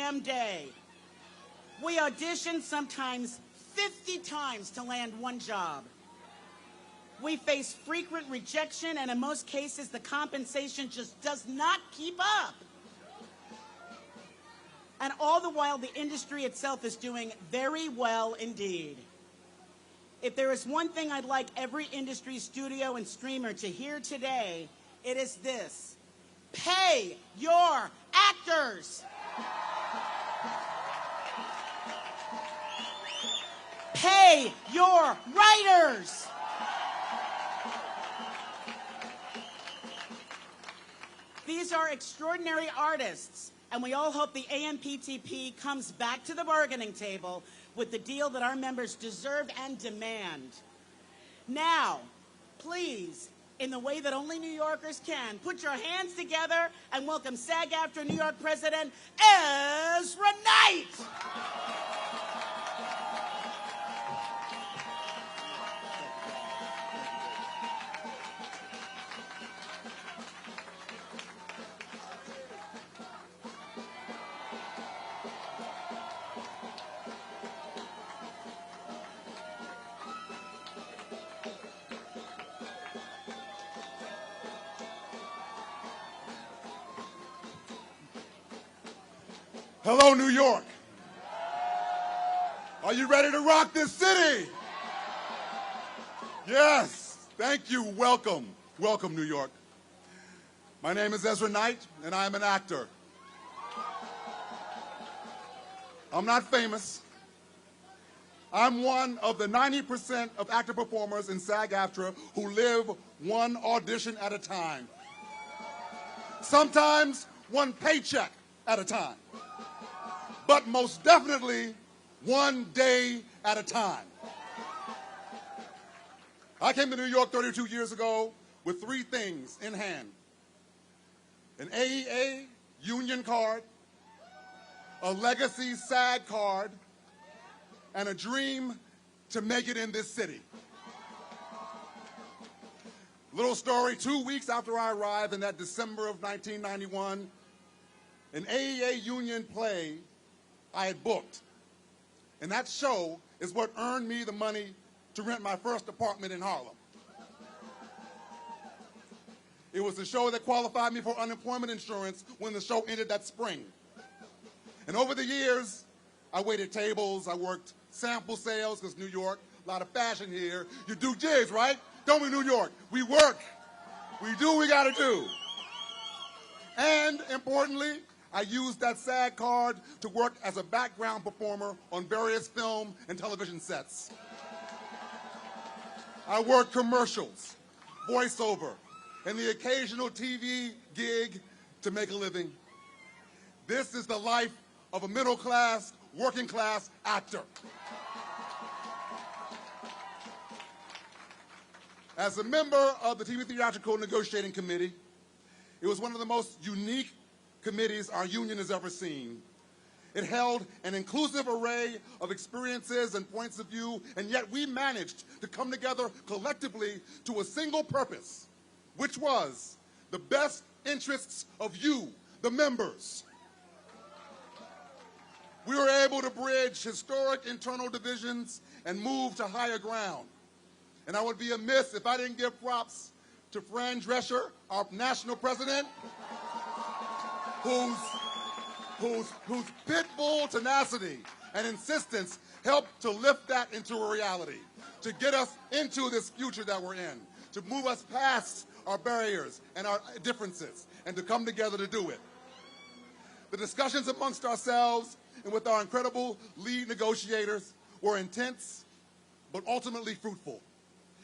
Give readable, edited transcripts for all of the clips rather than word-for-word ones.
damn day. We audition sometimes 50 times to land one job. We face frequent rejection, and in most cases, the compensation just does not keep up. And all the while, the industry itself is doing very well indeed. If there is one thing I'd like every industry studio and streamer to hear today, it is this: pay your actors. Pay your writers. These are extraordinary artists, and we all hope the AMPTP comes back to the bargaining table with the deal that our members deserve and demand. Now, please, in the way that only New Yorkers can, put your hands together and welcome SAG-AFTRA New York President Ezra Knight. Hello, New York. Are you ready to rock this city? Yes, thank you. Welcome. Welcome, New York. My name is Ezra Knight, and I am an actor. I'm not famous. I'm one of the 90% of actor performers in SAG-AFTRA who live one audition at a time. Sometimes one paycheck at a time. But most definitely, one day at a time. I came to New York 32 years ago with three things in hand: an AEA union card, a legacy SAG card, and a dream to make it in this city. Little story, 2 weeks after I arrived in that December of 1991, an AEA union play I had booked. And that show is what earned me the money to rent my first apartment in Harlem. It was the show that qualified me for unemployment insurance when the show ended that spring. And over the years, I waited tables, I worked sample sales, because New York, a lot of fashion here. You do jigs, right? Don't we, New York? We work. We do what we gotta do. And importantly, I used that SAG card to work as a background performer on various film and television sets. I worked commercials, voiceover, and the occasional TV gig to make a living. This is the life of a middle-class, working-class actor. As a member of the TV Theatrical Negotiating Committee, it was one of the most unique committees our union has ever seen. It held an inclusive array of experiences and points of view, and yet we managed to come together collectively to a single purpose, which was the best interests of you, the members. We were able to bridge historic internal divisions and move to higher ground. And I would be amiss if I didn't give props to Fran Drescher, our national president, whose pit bull tenacity and insistence helped to lift that into a reality, to get us into this future that we're in, to move us past our barriers and our differences, and to come together to do it. The discussions amongst ourselves and with our incredible lead negotiators were intense, but ultimately fruitful.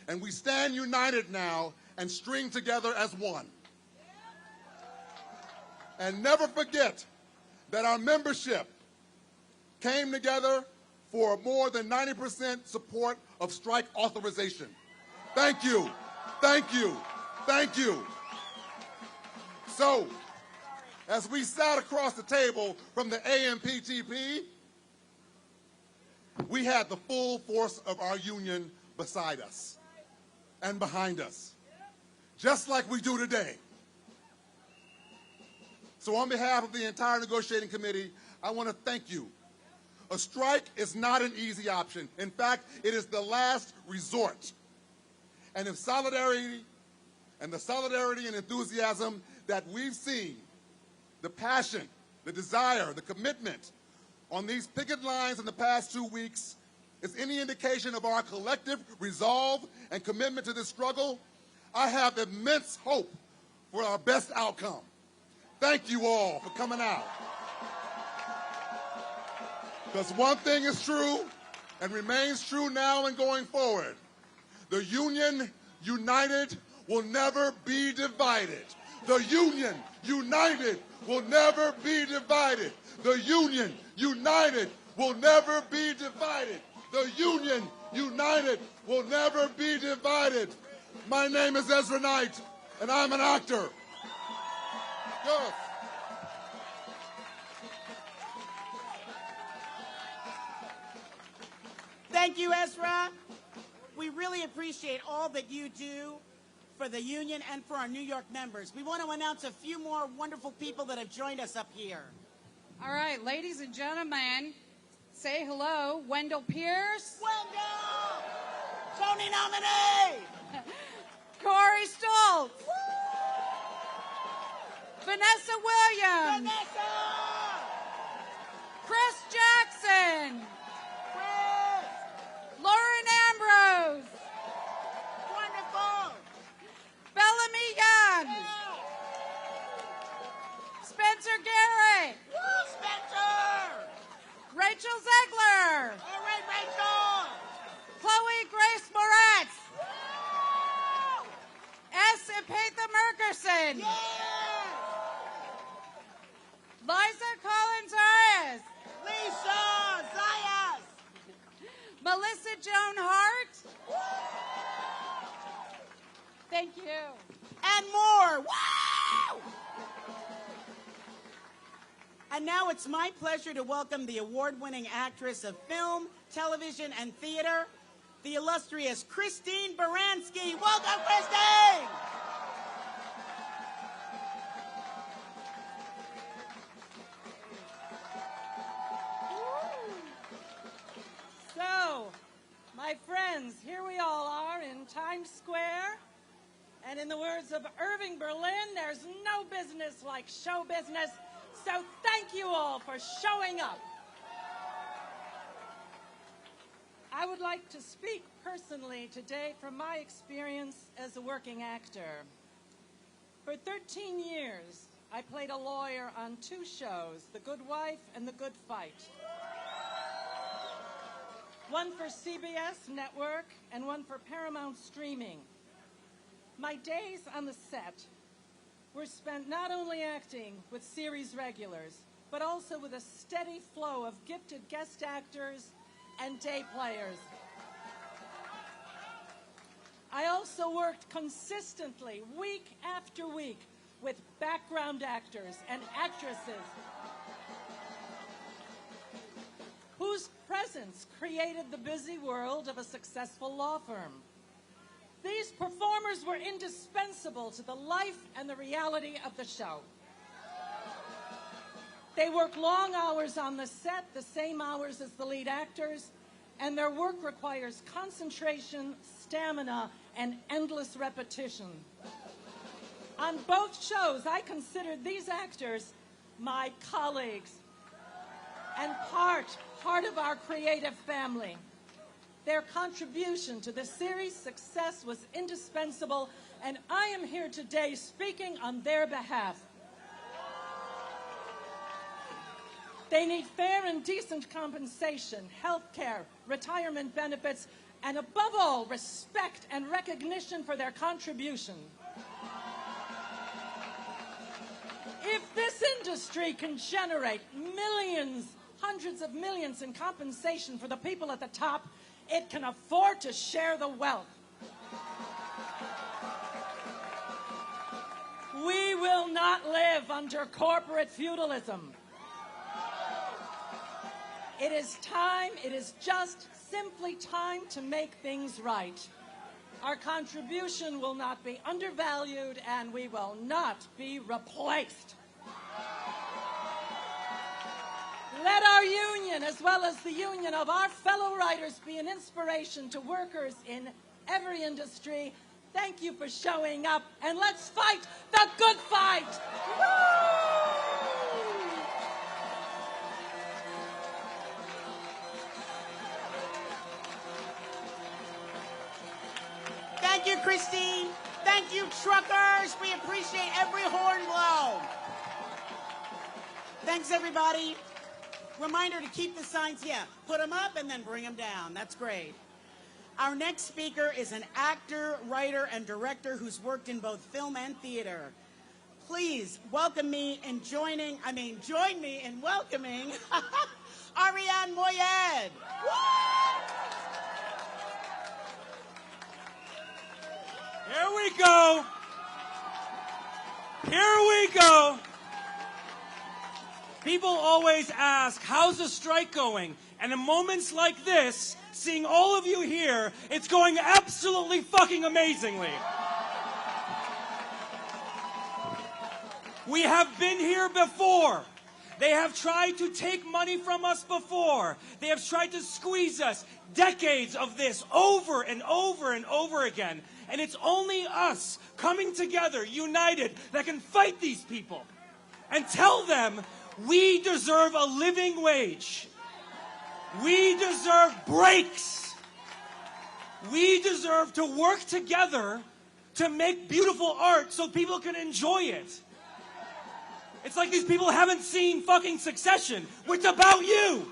And we stand united now and string together as one. And never forget that our membership came together for more than 90% support of strike authorization. Thank you, thank you, thank you. So, as we sat across the table from the AMPTP, we had the full force of our union beside us and behind us, just like we do today. So on behalf of the entire negotiating committee, I want to thank you. A strike is not an easy option. In fact, it is the last resort. And if solidarity and enthusiasm that we've seen, the passion, the desire, the commitment on these picket lines in the past 2 weeks is any indication of our collective resolve and commitment to this struggle, I have immense hope for our best outcome. Thank you all for coming out. Because one thing is true and remains true now and going forward. The Union united will never be divided. The Union united will never be divided. The Union united will never be divided. The Union united will never be divided. My name is Ezra Knight, and I'm an actor. Yes. Thank you, Ezra. We really appreciate all that you do for the union and for our New York members. We want to announce a few more wonderful people that have joined us up here. All right, ladies and gentlemen, say hello, Wendell Pierce. Wendell! Tony nominee! Corey Stoltz. Vanessa Williams. Vanessa! Chris Jackson. Chris! Lauren Ambrose. Wonderful! Bellamy Young. Yeah. Spencer Garrett. Woo, Spencer! Rachel Zegler. All right, Rachel! Chloe Grace Moretz. Woo! S. Epatha Merkerson. Yeah! Liza Collins Arias. Lisa Zayas! Melissa Joan Hart. Woo! Thank you. And more! Woo! And now it's my pleasure to welcome the award-winning actress of film, television, and theater, the illustrious Christine Baranski. Welcome, Christine! So, my friends, here we all are in Times Square. And in the words of Irving Berlin, there's no business like show business. So thank you all for showing up. I would like to speak personally today from my experience as a working actor. For 13 years, I played a lawyer on 2 shows, The Good Wife and The Good Fight. One for CBS Network and one for Paramount Streaming. My days on the set were spent not only acting with series regulars, but also with a steady flow of gifted guest actors and day players. I also worked consistently, week after week, with background actors and actresses whose presence created the busy world of a successful law firm. These performers were indispensable to the life and the reality of the show. They work long hours on the set, the same hours as the lead actors, and their work requires concentration, stamina, and endless repetition. On both shows, I considered these actors my colleagues and part of our creative family. Their contribution to the series' success was indispensable, and I am here today speaking on their behalf. They need fair and decent compensation, health care, retirement benefits, and above all, respect and recognition for their contribution. If this industry can generate millions, hundreds of millions in compensation for the people at the top, it can afford to share the wealth. We will not live under corporate feudalism. It is time, it is just simply time to make things right. Our contribution will not be undervalued, and we will not be replaced. union, as well as the union of our fellow writers, be an inspiration to workers in every industry. Thank you for showing up, and let's fight the good fight! Woo! Thank you, Christine. Thank you, truckers. We appreciate every horn blow. Thanks, everybody. Reminder to keep the signs, put them up and then bring them down. That's great. Our next speaker is an actor, writer, and director who's worked in both film and theater. Please join me in welcoming Ariane Moayed. Here we go. Here we go. People always ask, how's the strike going? And in moments like this, seeing all of you here, it's going absolutely fucking amazingly. We have been here before. They have tried to take money from us before. They have tried to squeeze us. Decades of this over and over and over again. And it's only us coming together, united, that can fight these people and tell them we deserve a living wage. We deserve breaks. We deserve to work together to make beautiful art so people can enjoy it. It's like these people haven't seen fucking Succession, which is about you.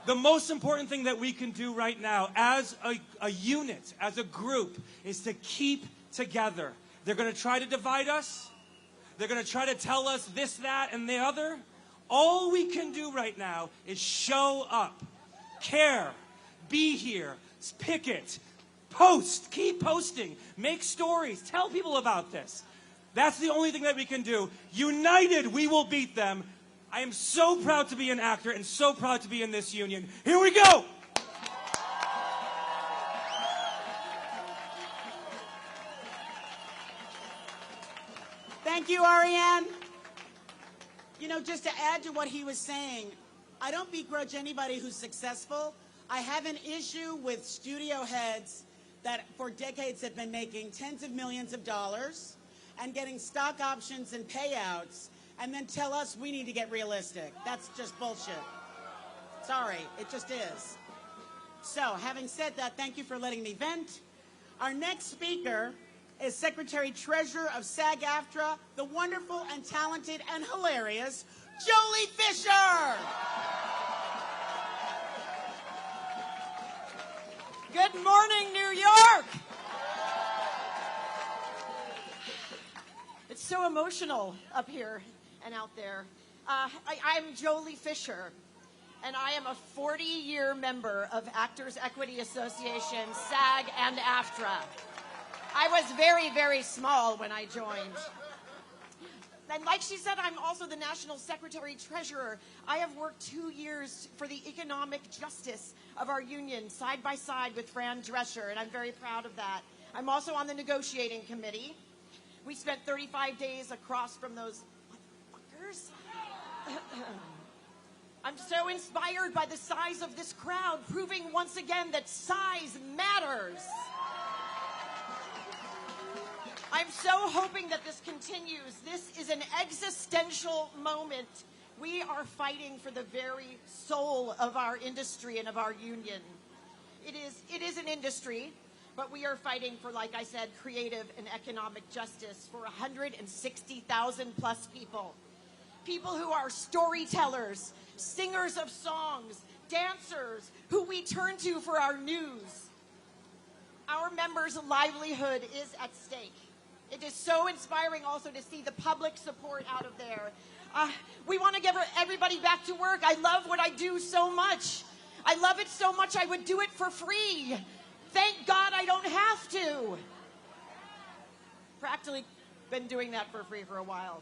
The most important thing that we can do right now as a unit, as a group, is to keep together. They're going to try to divide us. They're going to try to tell us this, that, and the other. All we can do right now is show up, care, be here, picket, post, keep posting, make stories, tell people about this. That's the only thing that we can do. United, we will beat them. I am so proud to be an actor and so proud to be in this union. Here we go! Thank you, Ariane. You know, just to add to what he was saying, I don't begrudge anybody who's successful. I have an issue with studio heads that for decades have been making tens of millions of dollars and getting stock options and payouts and then tell us we need to get realistic. That's just bullshit. Sorry, it just is. So, having said that, thank you for letting me vent. Our next speaker is Secretary Treasurer of SAG-AFTRA, the wonderful and talented and hilarious Jolie Fisher. Good morning, New York. It's so emotional up here and out there. I'm Jolie Fisher, and I am a 40-year member of Actors Equity Association, SAG and AFTRA. I was very, very small when I joined. And like she said, I'm also the National Secretary Treasurer. I have worked 2 years for the economic justice of our union, side by side with Fran Drescher, and I'm very proud of that. I'm also on the negotiating committee. We spent 35 days across from those motherfuckers. I'm so inspired by the size of this crowd, proving once again that size matters. I'm so hoping that this continues. This is an existential moment. We are fighting for the very soul of our industry and of our union. It is an industry, but we are fighting for, like I said, creative and economic justice for 160,000 plus people. People who are storytellers, singers of songs, dancers, who we turn to for our news. Our members' livelihood is at stake. It is so inspiring also to see the public support out of there. We want to get everybody back to work. I love what I do so much. I love it so much I would do it for free. Thank God I don't have to. Practically been doing that for free for a while.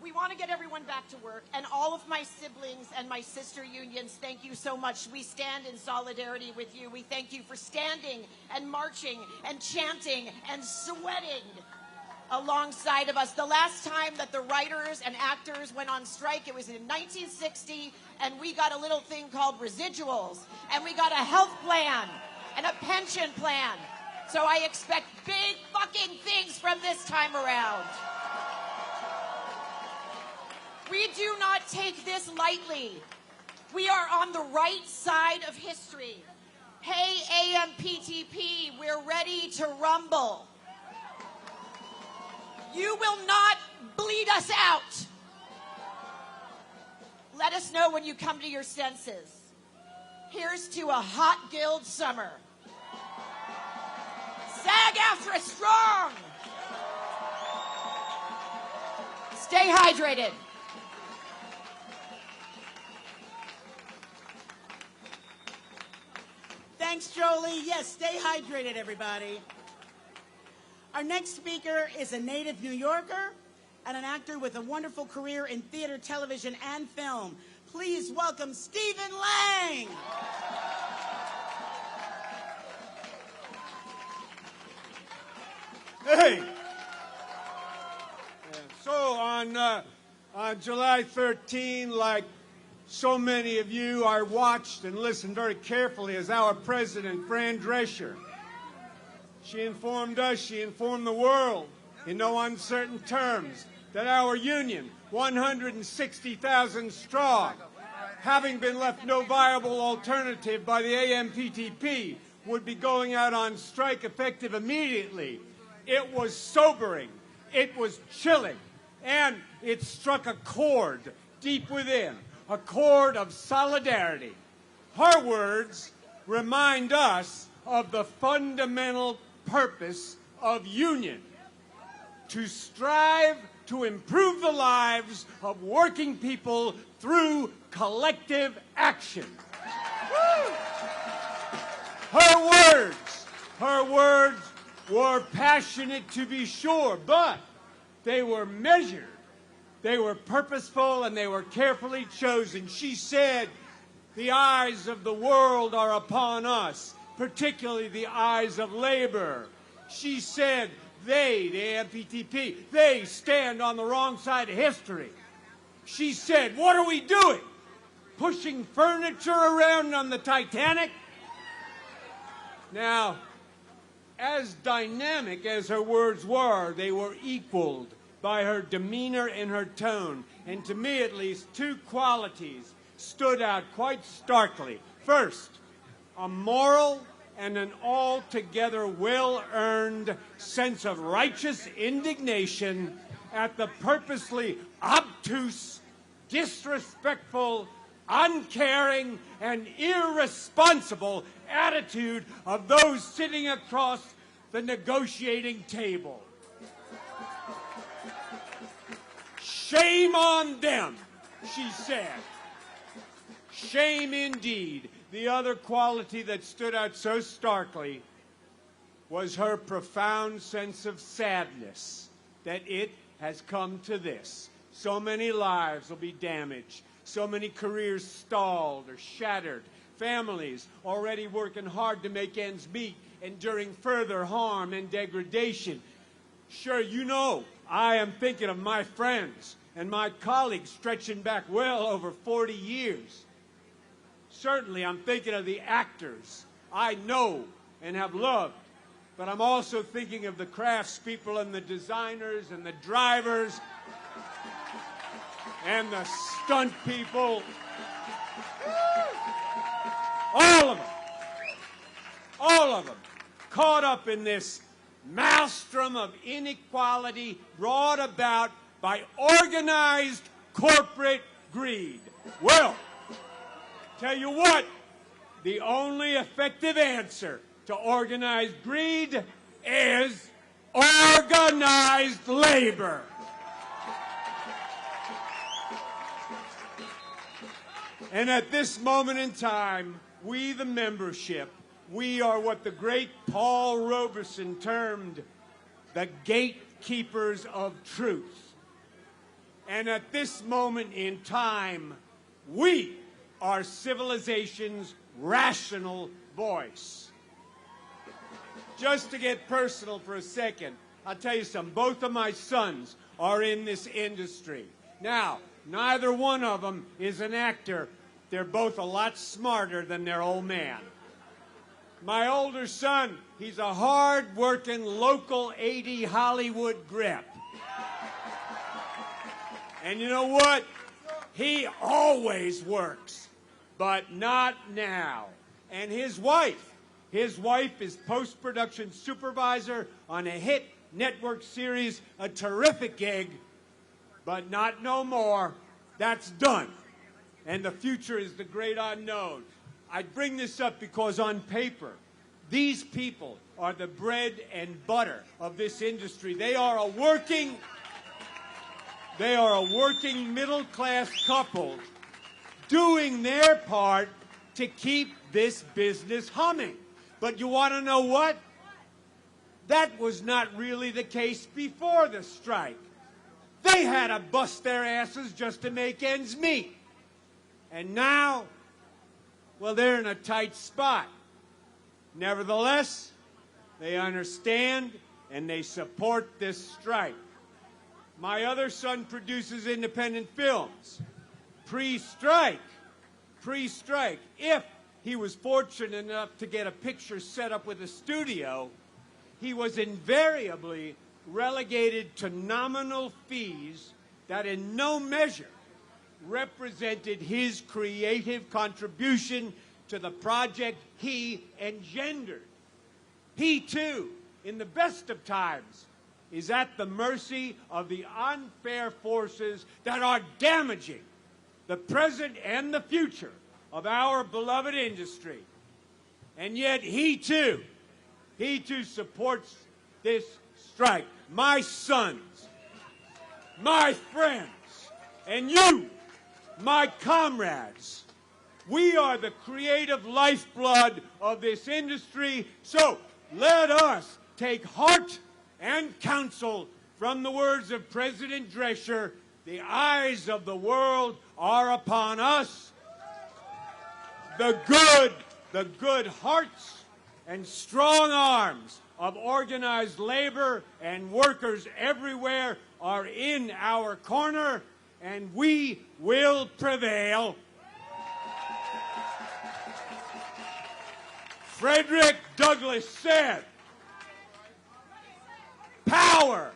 We want to get everyone back to work, and all of my siblings and my sister unions, thank you so much. We stand in solidarity with you. We thank you for standing and marching and chanting and sweating. alongside of us. The last time that the writers and actors went on strike, it was in 1960, and we got a little thing called residuals, and we got a health plan and a pension plan. So I expect big fucking things from this time around. We do not take this lightly. We are on the right side of history. Hey, AMPTP, we're ready to rumble. You will not bleed us out. Let us know when you come to your senses. Here's to a hot Guild summer. SAG-AFTRA strong. Stay hydrated. Thanks, Jolie. Yes, stay hydrated, everybody. Our next speaker is a native New Yorker and an actor with a wonderful career in theater, television, and film. Please welcome Stephen Lang. Hey! So on July 13, like so many of you, I watched and listened very carefully as our president, Fran Drescher, she informed us, she informed the world in no uncertain terms that our union, 160,000 strong, having been left no viable alternative by the AMPTP, would be going out on strike effective immediately. It was sobering, it was chilling, and it struck a chord deep within, a chord of solidarity. Her words remind us of the fundamental purpose of union: to strive to improve the lives of working people through collective action. Her words were passionate, to be sure, but they were measured, they were purposeful, and they were carefully chosen. She said, "The eyes of the world are upon us, particularly the eyes of labor." She said, they, the AMPTP, they stand on the wrong side of history. She said, what are we doing? Pushing furniture around on the Titanic? Now, as dynamic as her words were, they were equaled by her demeanor and her tone. And to me, at least, two qualities stood out quite starkly. First, a moral and an altogether well-earned sense of righteous indignation at the purposely obtuse, disrespectful, uncaring, and irresponsible attitude of those sitting across the negotiating table. Shame on them, she said. Shame indeed. The other quality that stood out so starkly was her profound sense of sadness that it has come to this. So many lives will be damaged. So many careers stalled or shattered. Families already working hard to make ends meet, enduring further harm and degradation. Sure, you know, I am thinking of my friends and my colleagues stretching back well over 40 years. Certainly, I'm thinking of the actors I know and have loved, but I'm also thinking of the craftspeople and the designers and the drivers and the stunt people. All of them caught up in this maelstrom of inequality brought about by organized corporate greed. Well, tell you what, the only effective answer to organized greed is organized labor. And at this moment in time, we, the membership, we are what the great Paul Robeson termed the gatekeepers of truth. And at this moment in time, we are civilization's rational voice. Just to get personal for a second, I'll tell you something. Both of my sons are in this industry. Now, neither one of them is an actor. They're both a lot smarter than their old man. My older son, he's a hard-working local 80 Hollywood grip. And you know what? He always works, but not now. And his wife is post-production supervisor on a hit network series, a terrific gig, but not no more. That's done. And the future is the great unknown. I bring this up because on paper, these people are the bread and butter of this industry. They are a working middle-class couple doing their part to keep this business humming. But you want to know what? That was not really the case before the strike. They had to bust their asses just to make ends meet. And now, well, they're in a tight spot. Nevertheless, they understand and they support this strike. My other son produces independent films. Pre-strike, if he was fortunate enough to get a picture set up with a studio, he was invariably relegated to nominal fees that in no measure represented his creative contribution to the project he engendered. He, too, in the best of times, is at the mercy of the unfair forces that are damaging the present and the future of our beloved industry. And yet he too supports this strike. My sons, my friends, and you, my comrades, we are the creative lifeblood of this industry, so let us take heart and counsel from the words of President Drescher. The eyes of the world are upon us. The good hearts and strong arms of organized labor and workers everywhere are in our corner, and we will prevail. Frederick Douglass said, "Power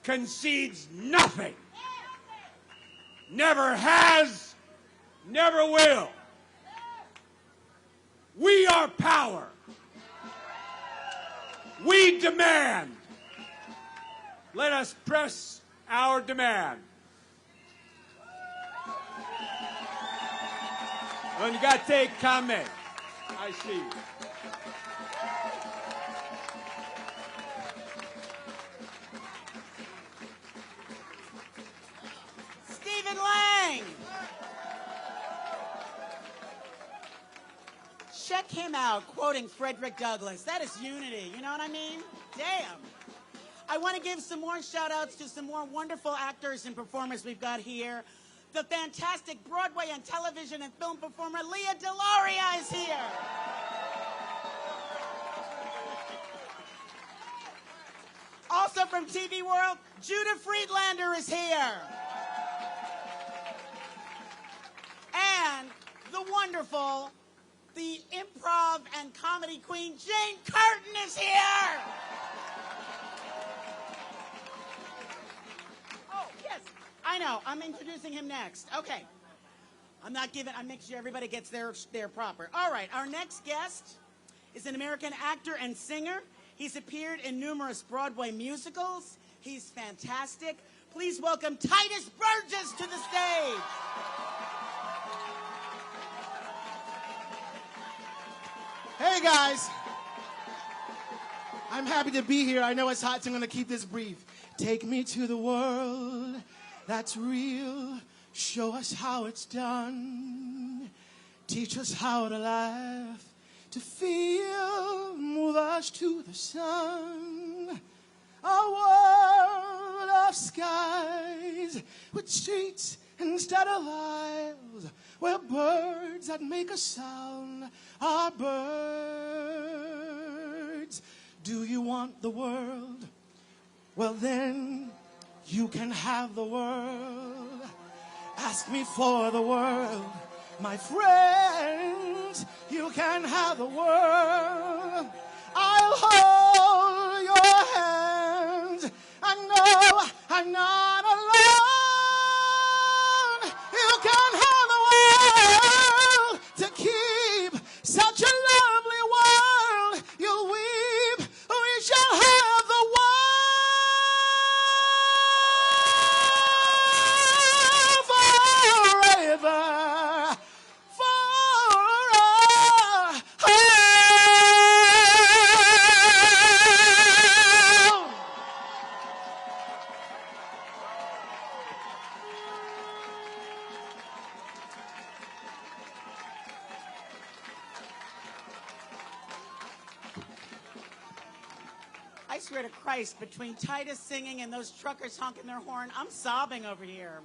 concedes nothing, never has, never will. We are power. We demand. Let us press our demand." Obrigate, Kame. I see you. Stephen Lang. Check him out, quoting Frederick Douglass. That is unity, you know what I mean? Damn. I want to give some more shout-outs to some more wonderful actors and performers we've got here. The fantastic Broadway and television and film performer Leah DeLauria is here. Also from TV World, Judah Friedlander is here. And the wonderful, the improv and comedy queen, Jane Curtin is here. Oh, yes, I know. I'm introducing him next. Okay. I'm making sure everybody gets their proper. All right, our next guest is an American actor and singer. He's appeared in numerous Broadway musicals. He's fantastic. Please welcome Titus Burgess to the stage. Hey guys, I'm happy to be here. I know it's hot, so I'm going to keep this brief. Take me to the world that's real. Show us how it's done. Teach us how to laugh, to feel. Move us to the sun. A world of skies with streets instead of aisles, where birds that make a sound are birds. Do you want the world well then you can have the world. Ask me for the world, my friends. You can have the world. I'll hold your hands. I know I'm not alone. You can have the world to keep such a lovely world. You'll weep, we shall have the world forever. I swear to Christ, between Titus singing and those truckers honking their horn, I'm sobbing over here.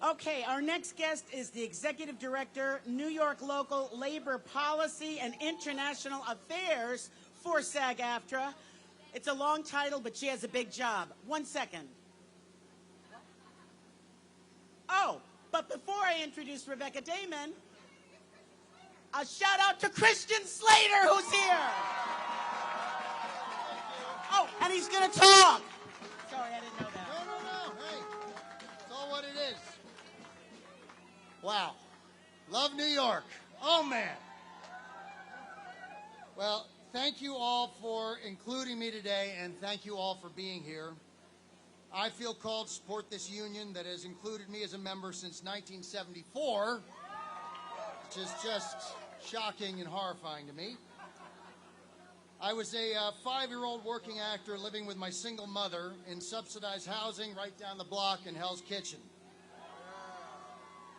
Okay, our next guest is the Executive Director, New York Local Labor Policy and International Affairs for SAG-AFTRA. It's a long title, but she has a big job. 1 second. Oh, but before I introduce Rebecca Damon, a shout out to Christian Slater, who's here. Oh, and he's going to talk. Sorry, I didn't know that. No. Hey, it's all what it is. Wow. Love New York. Oh, man. Well, thank you all for including me today, and thank you all for being here. I feel called to support this union that has included me as a member since 1974, which is just shocking and horrifying to me. I was a 5-year-old working actor living with my single mother in subsidized housing right down the block in Hell's Kitchen.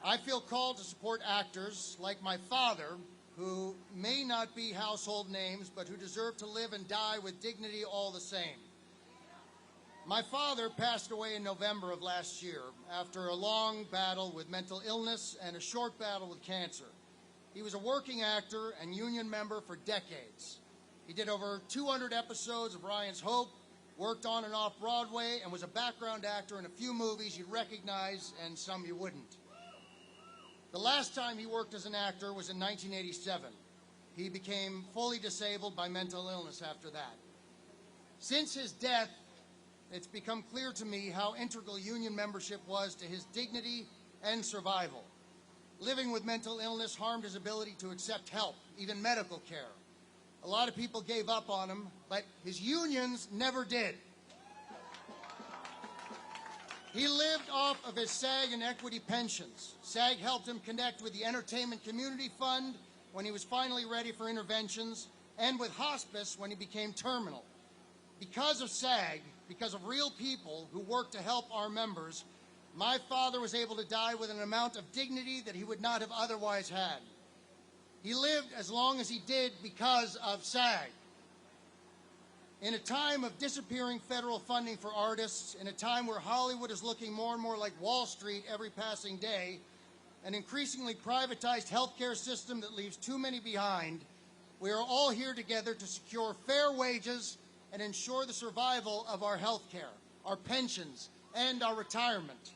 I feel called to support actors like my father, who may not be household names, but who deserve to live and die with dignity all the same. My father passed away in November of last year after a long battle with mental illness and a short battle with cancer. He was a working actor and union member for decades. He did over 200 episodes of Ryan's Hope, worked on and off Broadway, and was a background actor in a few movies you'd recognize and some you wouldn't. The last time he worked as an actor was in 1987. He became fully disabled by mental illness after that. Since his death, it's become clear to me how integral union membership was to his dignity and survival. Living with mental illness harmed his ability to accept help, even medical care. A lot of people gave up on him, but his unions never did. He lived off of his SAG and equity pensions. SAG helped him connect with the Entertainment Community Fund when he was finally ready for interventions, and with hospice when he became terminal. Because of SAG, because of real people who work to help our members, my father was able to die with an amount of dignity that he would not have otherwise had. He lived as long as he did because of SAG. In a time of disappearing federal funding for artists, in a time where Hollywood is looking more and more like Wall Street every passing day, an increasingly privatized healthcare system that leaves too many behind, we are all here together to secure fair wages and ensure the survival of our healthcare, our pensions, and our retirement.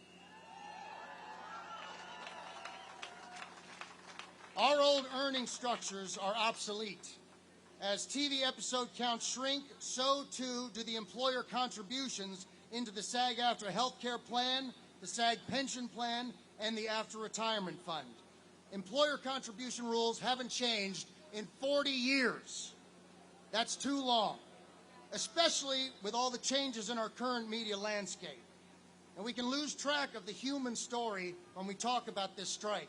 Our old earning structures are obsolete. As TV episode counts shrink, so too do the employer contributions into the SAG-AFTRA healthcare plan, the SAG pension plan, and the AFTRA retirement fund. Employer contribution rules haven't changed in 40 years. That's too long, especially with all the changes in our current media landscape. And we can lose track of the human story when we talk about this strike.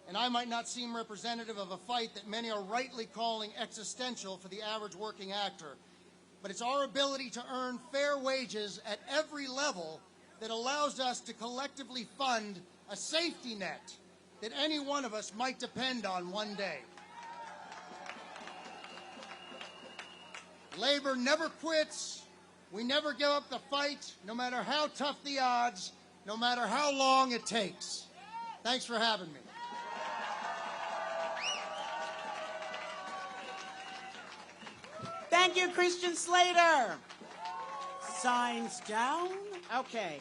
And I might not seem representative of a fight that many are rightly calling existential for the average working actor, but it's our ability to earn fair wages at every level that allows us to collectively fund a safety net that any one of us might depend on one day. Labor never quits. We never give up the fight, no matter how tough the odds, no matter how long it takes. Thanks for having me. Thank you, Christian Slater. Signs down. Okay.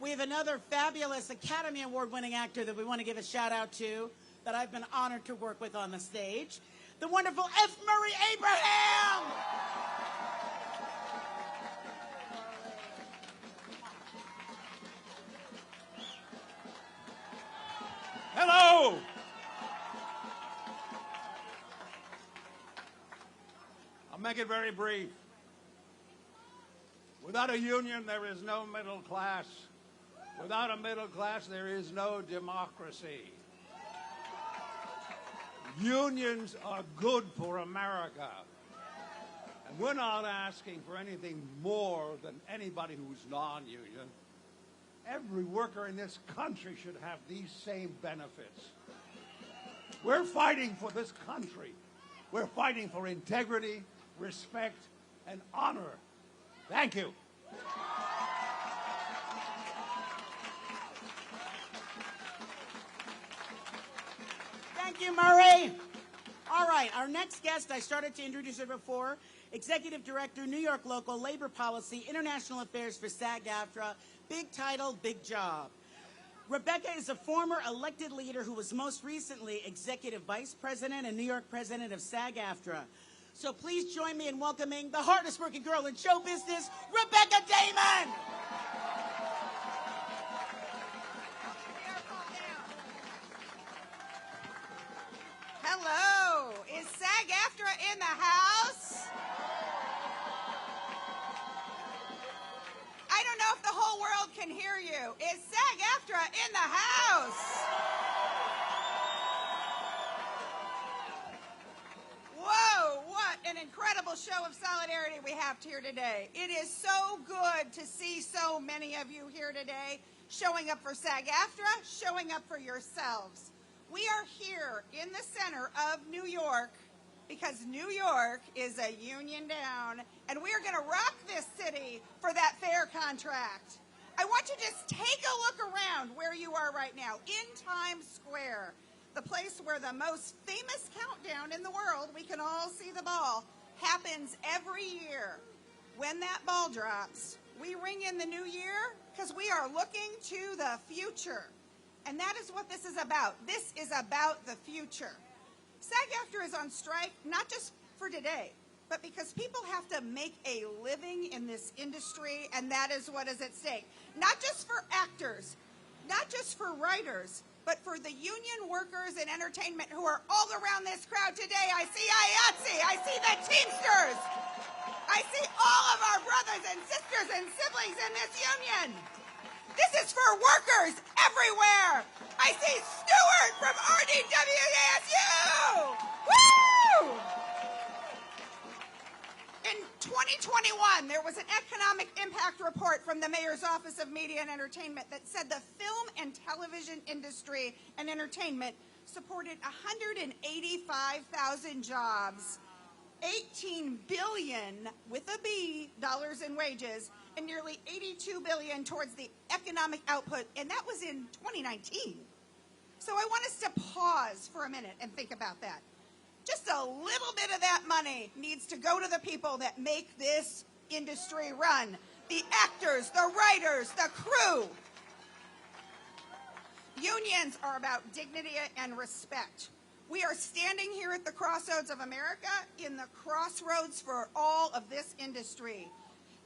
We have another fabulous Academy Award-winning actor that we want to give a shout-out to that I've been honored to work with on the stage. The wonderful F. Murray Abraham. Hello! I'll make it very brief. Without a union, there is no middle class. Without a middle class, there is no democracy. Unions are good for America. And we're not asking for anything more than anybody who's non-union. Every worker in this country should have these same benefits. We're fighting for this country. We're fighting for integrity, respect, and honor. Thank you. Thank you, Murray. All right, our next guest, I started to introduce her before, Executive Director, New York Local, Labor Policy, International Affairs for SAG-AFTRA, big title, big job. Rebecca is a former elected leader who was most recently Executive Vice President and New York President of SAG-AFTRA. So please join me in welcoming the hardest working girl in show business, Rebecca Damon. Hello, is SAG-AFTRA in the house? I don't know if the whole world can hear you. Is SAG-AFTRA in the house? Whoa, what an incredible show of solidarity we have here today. It is so good to see so many of you here today showing up for SAG-AFTRA, showing up for yourselves. We are here in the center of New York because New York is a union down, and we are going to rock this city for that fair contract. I want you to just take a look around where you are right now, in Times Square, the place where the most famous countdown in the world, we can all see the ball, happens every year. When that ball drops, we ring in the new year because we are looking to the future. And that is what this is about. This is about the future. SAG-AFTRA is on strike, not just for today, but because people have to make a living in this industry, and that is what is at stake. Not just for actors, not just for writers, but for the union workers in entertainment who are all around this crowd today. I see IATSE, I see the Teamsters, I see all of our brothers and sisters and siblings in this union. This is for workers everywhere. I see Stewart from RDWASU. Woo! In 2021, there was an economic impact report from the Mayor's Office of Media and Entertainment that said the film and television industry and entertainment supported 185,000 jobs, 18 billion with a B dollars in wages, and nearly 82 billion towards the economic output, and that was in 2019. So I want us to pause for a minute and think about that. Just a little bit of that money needs to go to the people that make this industry run. The actors, the writers, the crew. Unions are about dignity and respect. We are standing here at the crossroads of America, in the crossroads for all of this industry.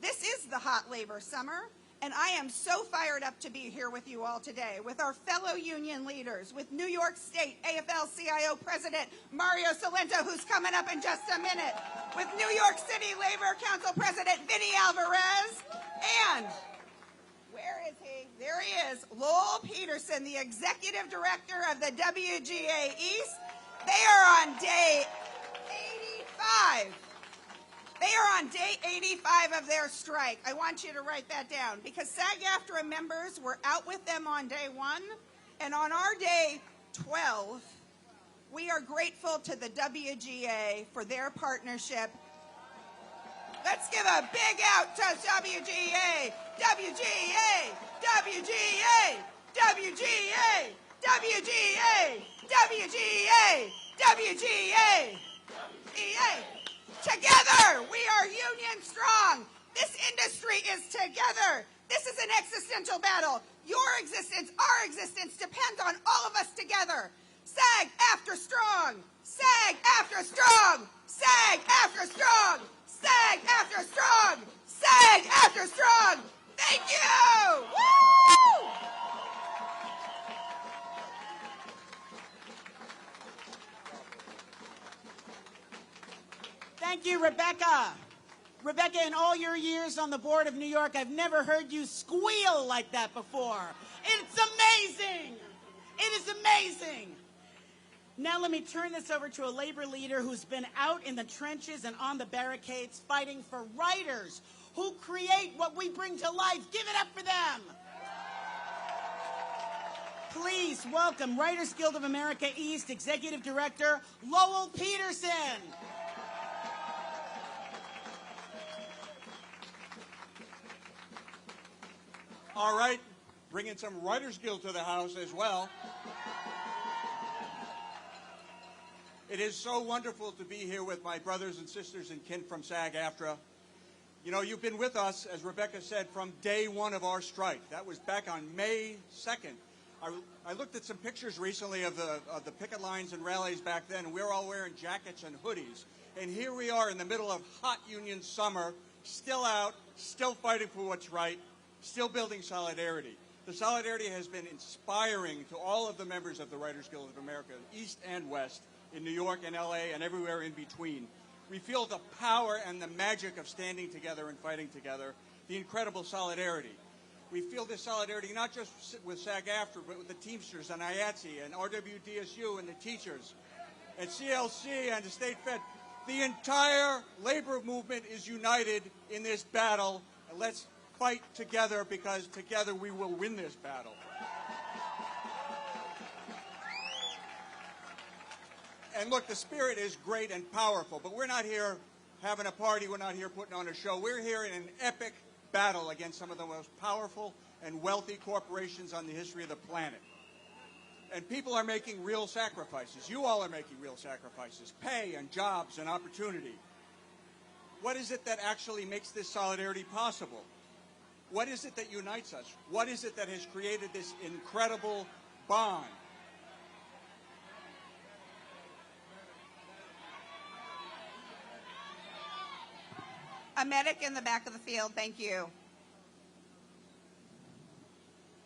This is the hot labor summer, and I am so fired up to be here with you all today, with our fellow union leaders, with New York State AFL-CIO President Mario Salento, who's coming up in just a minute, with New York City Labor Council President Vinny Alvarez, and where is he? There he is, Lowell Peterson, the Executive Director of the WGA East. They are on day 85. They are on day 85 of their strike. I want you to write that down because SAG-AFTRA members were out with them on day 1, and on our day 12, we are grateful to the WGA for their partnership. Let's give a big out to WGA, WGA, WGA, WGA, WGA, WGA, WGA, EA. Together, we are union strong. This industry is together. This is an existential battle. Your existence, our existence, depends on all of us together. SAG after strong. SAG after strong. SAG after strong. SAG after strong. SAG after strong. Thank you. Woo! Thank you, Rebecca. Rebecca, in all your years on the board of New York, I've never heard you squeal like that before. It's amazing. It is amazing. Now let me turn this over to a labor leader who's been out in the trenches and on the barricades fighting for writers who create what we bring to life. Give it up for them. Please welcome Writers Guild of America East Executive Director Lowell Peterson. All right, bringing some Writers Guild to the house as well. It is so wonderful to be here with my brothers and sisters and kin from SAG-AFTRA. You know, you've been with us, as Rebecca said, from day one of our strike. That was back on May 2nd. I looked at some pictures recently of the picket lines and rallies back then, and we were all wearing jackets and hoodies. And here we are in the middle of hot union summer, still out, still fighting for what's right, still building solidarity. The solidarity has been inspiring to all of the members of the Writers Guild of America, East and West, in New York and LA and everywhere in between. We feel the power and the magic of standing together and fighting together, the incredible solidarity. We feel this solidarity not just with SAG-AFTRA, but with the Teamsters and IATSE and RWDSU and the teachers and CLC and the State Fed. The entire labor movement is united in this battle, and let's fight together, because together we will win this battle. And look, the spirit is great and powerful, but we're not here having a party. We're not here putting on a show. We're here in an epic battle against some of the most powerful and wealthy corporations on the history of the planet. And people are making real sacrifices. You all are making real sacrifices. Pay and jobs and opportunity. What is it that actually makes this solidarity possible? What is it that unites us? What is it that has created this incredible bond? A medic in the back of the field, thank you.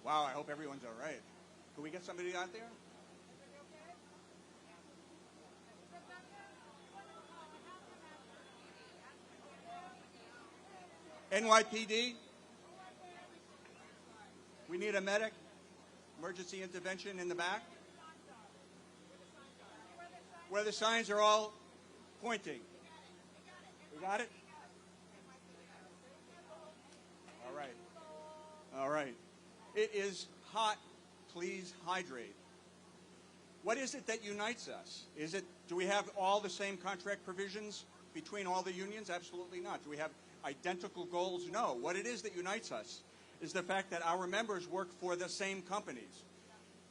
Wow, I hope everyone's all right. Can we get somebody out there? NYPD? We need a medic? Emergency intervention in the back? Where the signs are all pointing. We got it? All right. All right. It is hot. Please hydrate. What is it that unites us? Do we have all the same contract provisions between all the unions? Absolutely not. Do we have identical goals? No. What it is that unites us is the fact that our members work for the same companies.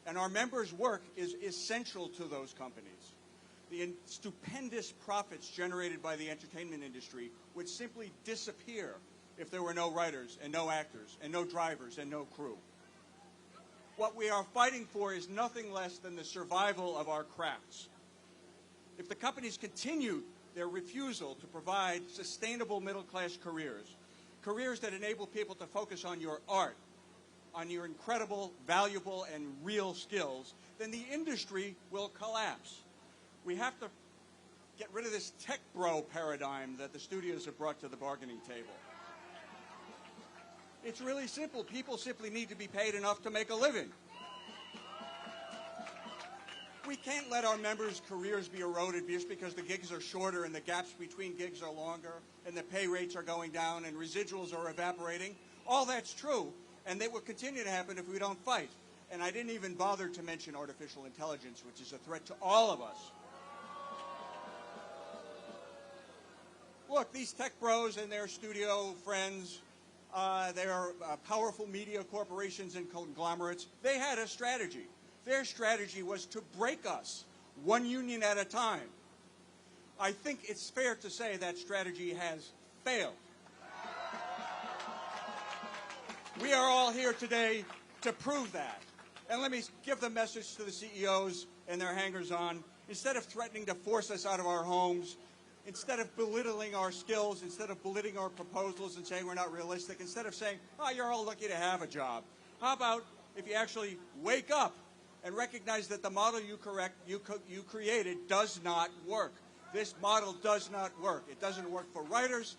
And our members' work is essential to those companies. The stupendous profits generated by the entertainment industry would simply disappear if there were no writers and no actors and no drivers and no crew. What we are fighting for is nothing less than the survival of our crafts. If the companies continue their refusal to provide sustainable middle-class careers, careers that enable people to focus on your art, on your incredible, valuable, and real skills, then the industry will collapse. We have to get rid of this tech bro paradigm that the studios have brought to the bargaining table. It's really simple. People simply need to be paid enough to make a living. We can't let our members' careers be eroded just because the gigs are shorter and the gaps between gigs are longer and the pay rates are going down and residuals are evaporating. All that's true, and they will continue to happen if we don't fight. And I didn't even bother to mention artificial intelligence, which is a threat to all of us. Look, these tech bros and their studio friends, they are powerful media corporations and conglomerates. They had a strategy. Their strategy was to break us, one union at a time. I think it's fair to say that strategy has failed. We are all here today to prove that. And let me give the message to the CEOs and their hangers-on. Instead of threatening to force us out of our homes, instead of belittling our skills, instead of belittling our proposals and saying we're not realistic, instead of saying, oh, you're all lucky to have a job, how about if you actually wake up and recognize that the model you created does not work? This model does not work. It doesn't work for writers.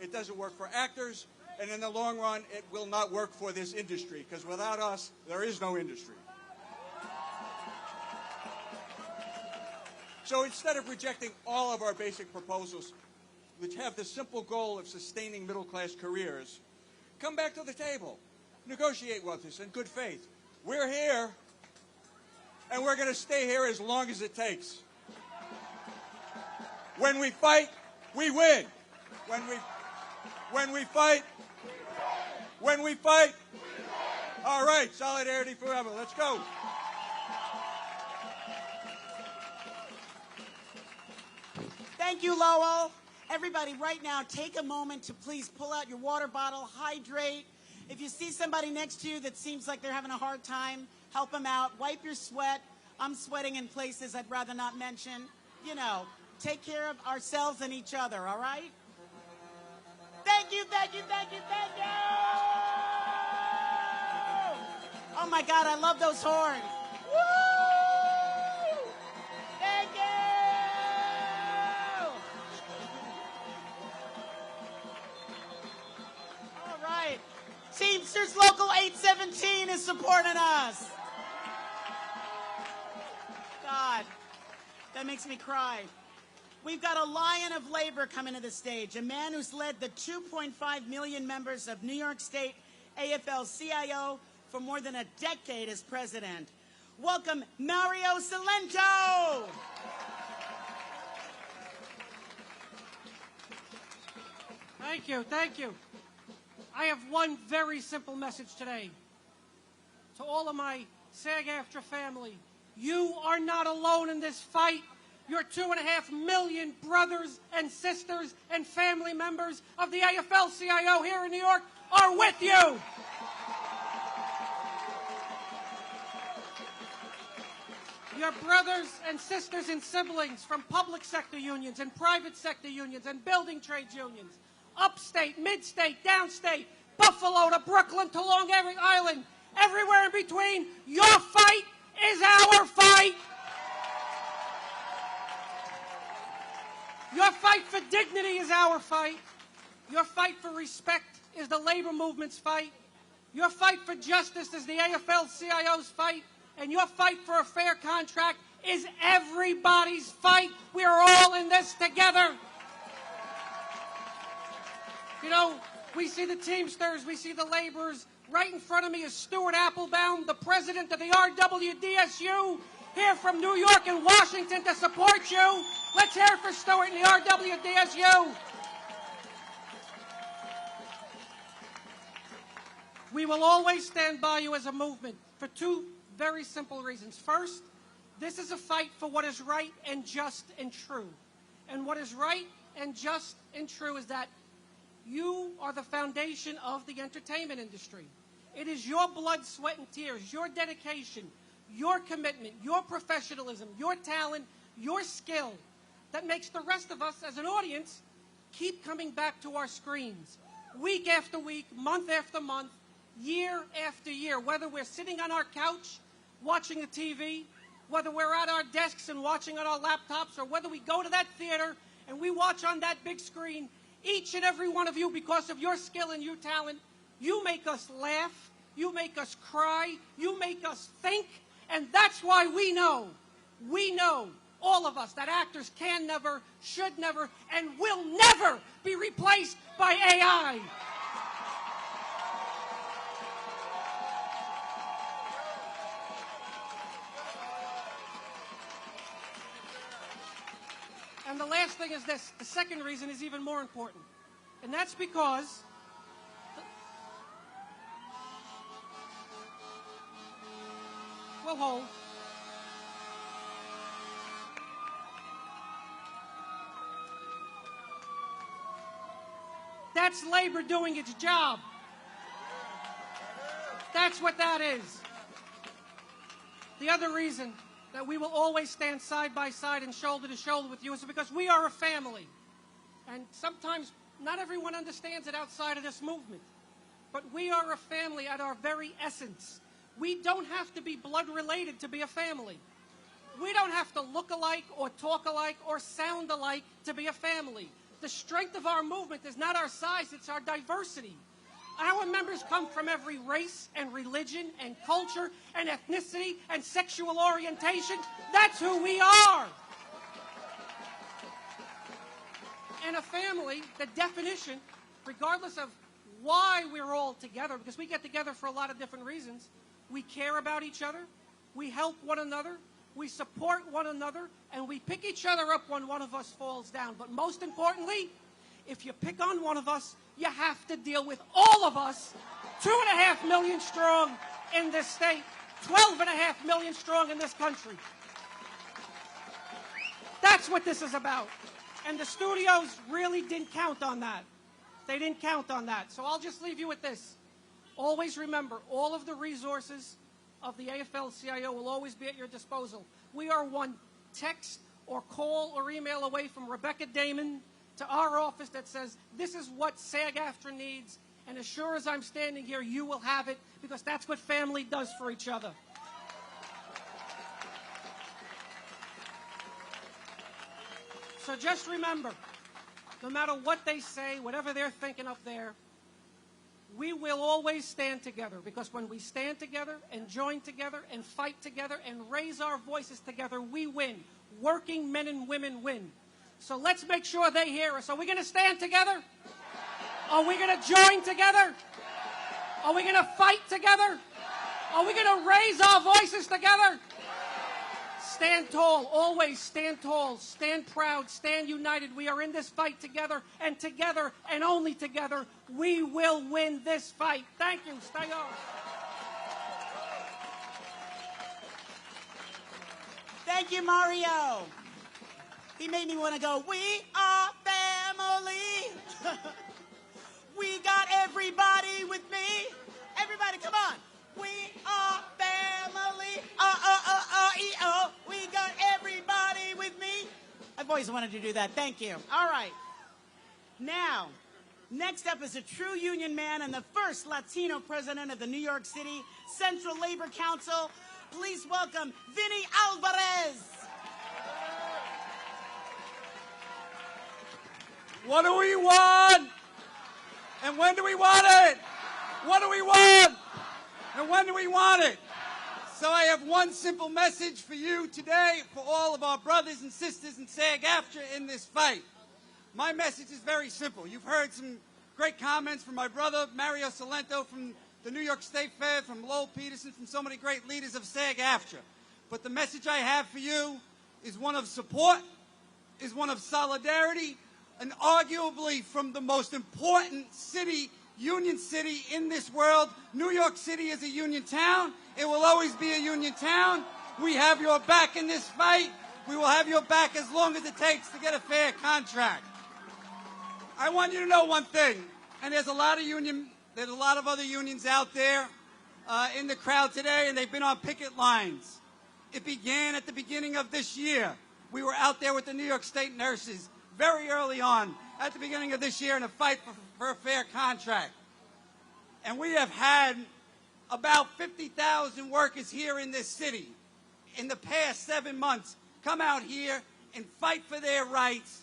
It doesn't work for actors. And in the long run, it will not work for this industry, because without us, there is no industry. So instead of rejecting all of our basic proposals, which have the simple goal of sustaining middle-class careers, come back to the table. Negotiate with us in good faith. We're here, and we're going to stay here as long as it takes. When we fight, we win. When we fight, all right, solidarity forever. Let's go. Thank you, Lowell. Everybody, right now, take a moment to please pull out your water bottle, hydrate. If you see somebody next to you that seems like they're having a hard time, help them out. Wipe your sweat. I'm sweating in places I'd rather not mention. You know, take care of ourselves and each other, all right? Thank you, thank you, thank you, thank you! Oh, my God, I love those horns. Woo! Thank you! All right. Teamsters Local 817 is supporting us. God, that makes me cry. We've got a lion of labor coming to the stage, a man who's led the 2.5 million members of New York State AFL-CIO for more than a decade as president. Welcome, Mario Cilento. Thank you, thank you. I have one very simple message today. To all of my SAG-AFTRA family, you are not alone in this fight. Your 2.5 million brothers and sisters and family members of the AFL-CIO here in New York are with you. Your brothers and sisters and siblings from public sector unions and private sector unions and building trades unions, upstate, mid-state, downstate, Buffalo to Brooklyn to Long Island, everywhere in between, your fight is our fight. Your fight for dignity is our fight. Your fight for respect is the labor movement's fight. Your fight for justice is the AFL-CIO's fight. And your fight for a fair contract is everybody's fight. We are all in this together. You know, we see the Teamsters, we see the laborers. Right in front of me is Stuart Applebaum, the president of the RWDSU, here from New York and Washington to support you. Let's hear it for Stuart and the RWDSU. We will always stand by you as a movement for two very simple reasons. First, this is a fight for what is right and just and true. And what is right and just and true is that you are the foundation of the entertainment industry. It is your blood, sweat, and tears, your dedication, your commitment, your professionalism, your talent, your skill that makes the rest of us as an audience keep coming back to our screens week after week, month after month, year after year, whether we're sitting on our couch watching the TV, whether we're at our desks and watching on our laptops, or whether we go to that theater and we watch on that big screen, each and every one of you, because of your skill and your talent, you make us laugh, you make us cry, you make us think, and that's why we know, all of us, that actors can never, should never, and will never be replaced by AI. And the last thing is this. The second reason is even more important. And that's because we'll hold. That's labor doing its job. That's what that is. The other reason that we will always stand side by side and shoulder to shoulder with you is because we are a family. And sometimes not everyone understands it outside of this movement. But we are a family at our very essence. We don't have to be blood related to be a family. We don't have to look alike or talk alike or sound alike to be a family. The strength of our movement is not our size, it's our diversity. Our members come from every race and religion and culture and ethnicity and sexual orientation. That's who we are. And a family, the definition, regardless of why we're all together, because we get together for a lot of different reasons, we care about each other, we help one another, we support one another, and we pick each other up when one of us falls down. But most importantly, if you pick on one of us, you have to deal with all of us, 2.5 million strong in this state, 12.5 million strong in this country. That's what this is about. And the studios really didn't count on that. They didn't count on that. So I'll just leave you with this. Always remember, all of the resources of the AFL-CIO will always be at your disposal. We are one text or call or email away from Rebecca Damon to our office that says, this is what SAG-AFTRA needs, and as sure as I'm standing here, you will have it, because that's what family does for each other. So just remember, no matter what they say, whatever they're thinking up there, we will always stand together, because when we stand together and join together and fight together and raise our voices together, we win. Working men and women win. So let's make sure they hear us. Are we going to stand together? Are we going to join together? Are we going to fight together? Are we going to raise our voices together? Stand tall, always stand tall, stand proud, stand united. We are in this fight together and only together, we will win this fight. Thank you. Stay on. Thank you, Mario. He made me want to go, we are family. We got everybody with me. Everybody, come on. We are family. E-O. We got everybody with me. I've always wanted to do that. Thank you. All right. Now, next up is a true union man and the first Latino president of the New York City Central Labor Council. Please welcome Vinny Alvarez. What do we want? And when do we want it? What do we want? And when do we want it? So I have one simple message for you today, for all of our brothers and sisters in SAG-AFTRA in this fight. My message is very simple. You've heard some great comments from my brother, Mario Salento, from the New York State Fed, from Lowell Peterson, from so many great leaders of SAG-AFTRA. But the message I have for you is one of support, is one of solidarity, and arguably from the most important city, union city in this world. New York City is a union town. It will always be a union town. We have your back in this fight. We will have your back as long as it takes to get a fair contract. I want you to know one thing, and there's a lot of other unions out there in the crowd today, and they've been on picket lines. It began at the beginning of this year. We were out there with the New York State nurses very early on at the beginning of this year in a fight for a fair contract. And we have had about 50,000 workers here in this city in the past 7 months come out here and fight for their rights.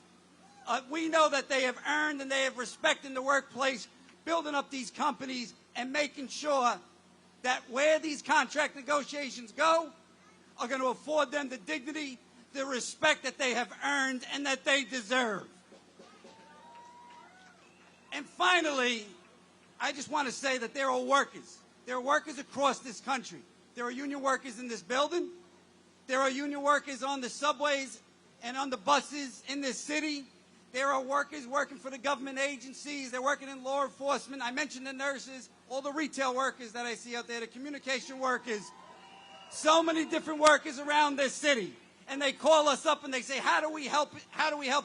We know that they have earned and they have respect in the workplace, building up these companies and making sure that where these contract negotiations go are going to afford them the dignity, the respect that they have earned and that they deserve. And finally, I just want to say that there are workers. There are workers across this country. There are union workers in this building. There are union workers on the subways and on the buses in this city. There are workers working for the government agencies. They're working in law enforcement. I mentioned the nurses, all the retail workers that I see out there, the communication workers. So many different workers around this city. And they call us up and they say, how do we help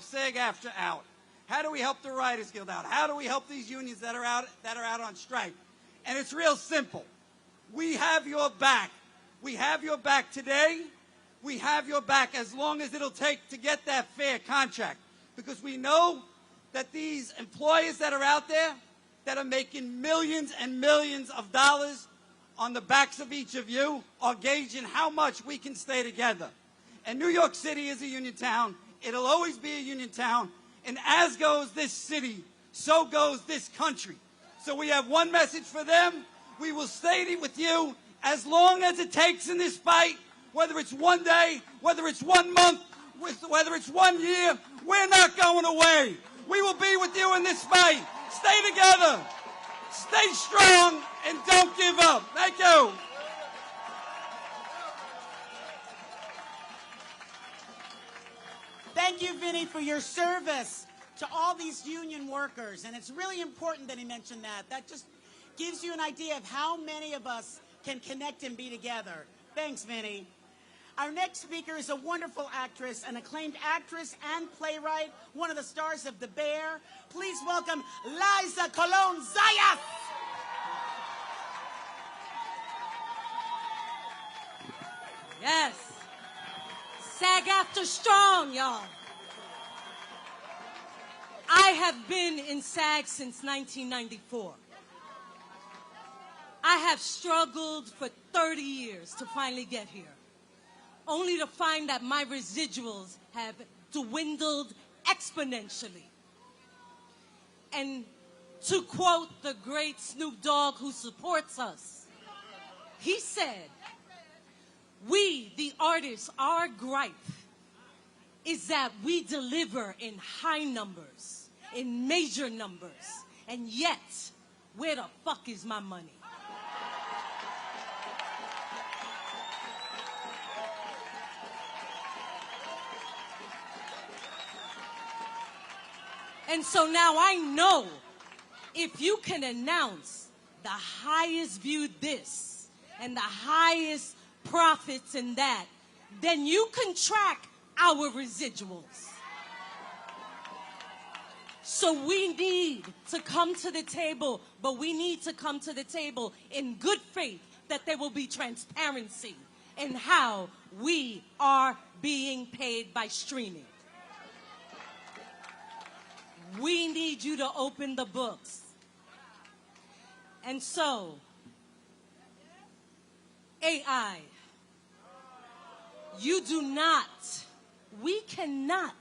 SAG-AFTRA out? How do we help the Writers Guild out? How do we help these unions that are out on strike? And it's real simple. We have your back. We have your back today. We have your back as long as it'll take to get that fair contract. Because we know that these employers that are out there that are making millions and millions of dollars on the backs of each of you are gauging how much we can stay together. And New York City is a union town. It'll always be a union town. And as goes this city, so goes this country. So we have one message for them. We will stay with you as long as it takes in this fight, whether it's one day, whether it's 1 month, whether it's 1 year. We're not going away. We will be with you in this fight. Stay together. Stay strong and don't give up. Thank you. Thank you, Vinny, for your service to all these union workers. And it's really important that he mentioned that. That just gives you an idea of how many of us can connect and be together. Thanks, Vinny. Our next speaker is a wonderful actress, an acclaimed actress and playwright, one of the stars of The Bear. Please welcome Liza Colón Zayas. Yes. SAG-AFTRA strong, y'all. I have been in SAG since 1994. I have struggled for 30 years to finally get here, only to find that my residuals have dwindled exponentially. And to quote the great Snoop Dogg, who supports us, he said, "We, the artists, our gripe is that we deliver in high numbers, in major numbers, and yet, where the fuck is my money?" And so now I know if you can announce the highest viewed this and the highest profits in that, then you can track our residuals. So we need to come to the table, but we need to come to the table in good faith that there will be transparency in how we are being paid by streaming. We need you to open the books. And so, AI, you do not, we cannot,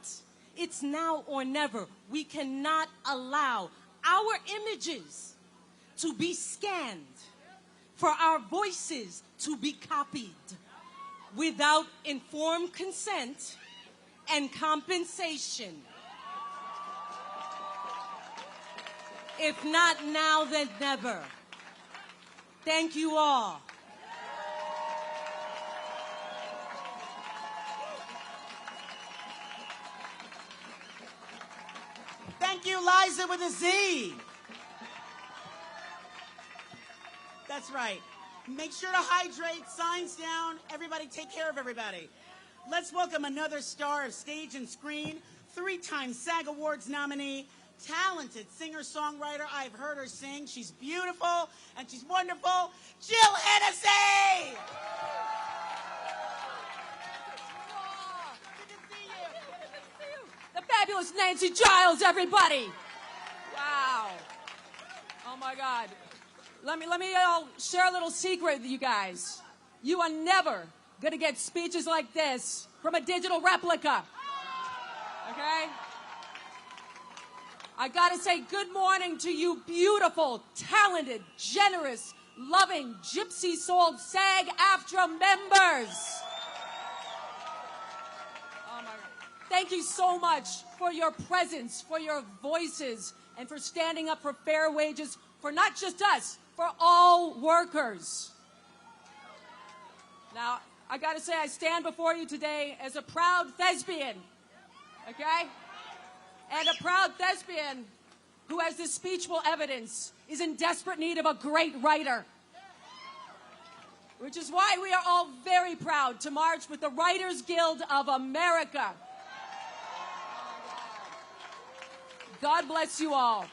it's now or never, we cannot allow our images to be scanned, for our voices to be copied without informed consent and compensation. If not now, then never. Thank you all. Thank you, Liza, with a Z. That's right. Make sure to hydrate, signs down. Everybody take care of everybody. Let's welcome another star of stage and screen, 3-time SAG Awards nominee, talented singer-songwriter. I've heard her sing. She's beautiful and she's wonderful. Jill Hennessy! The fabulous Nancy Giles, everybody! Wow. Oh my God. Let me share a little secret with you guys. You are never gonna get speeches like this from a digital replica. Okay? I gotta say good morning to you beautiful, talented, generous, loving, gypsy-souled SAG-AFTRA members. Oh my God. Thank you so much for your presence, for your voices, and for standing up for fair wages for not just us, for all workers. Now, I gotta say I stand before you today as a proud thespian, okay? And a proud thespian who, as this speech will evidence, is in desperate need of a great writer. Which is why we are all very proud to march with the Writers Guild of America. God bless you all.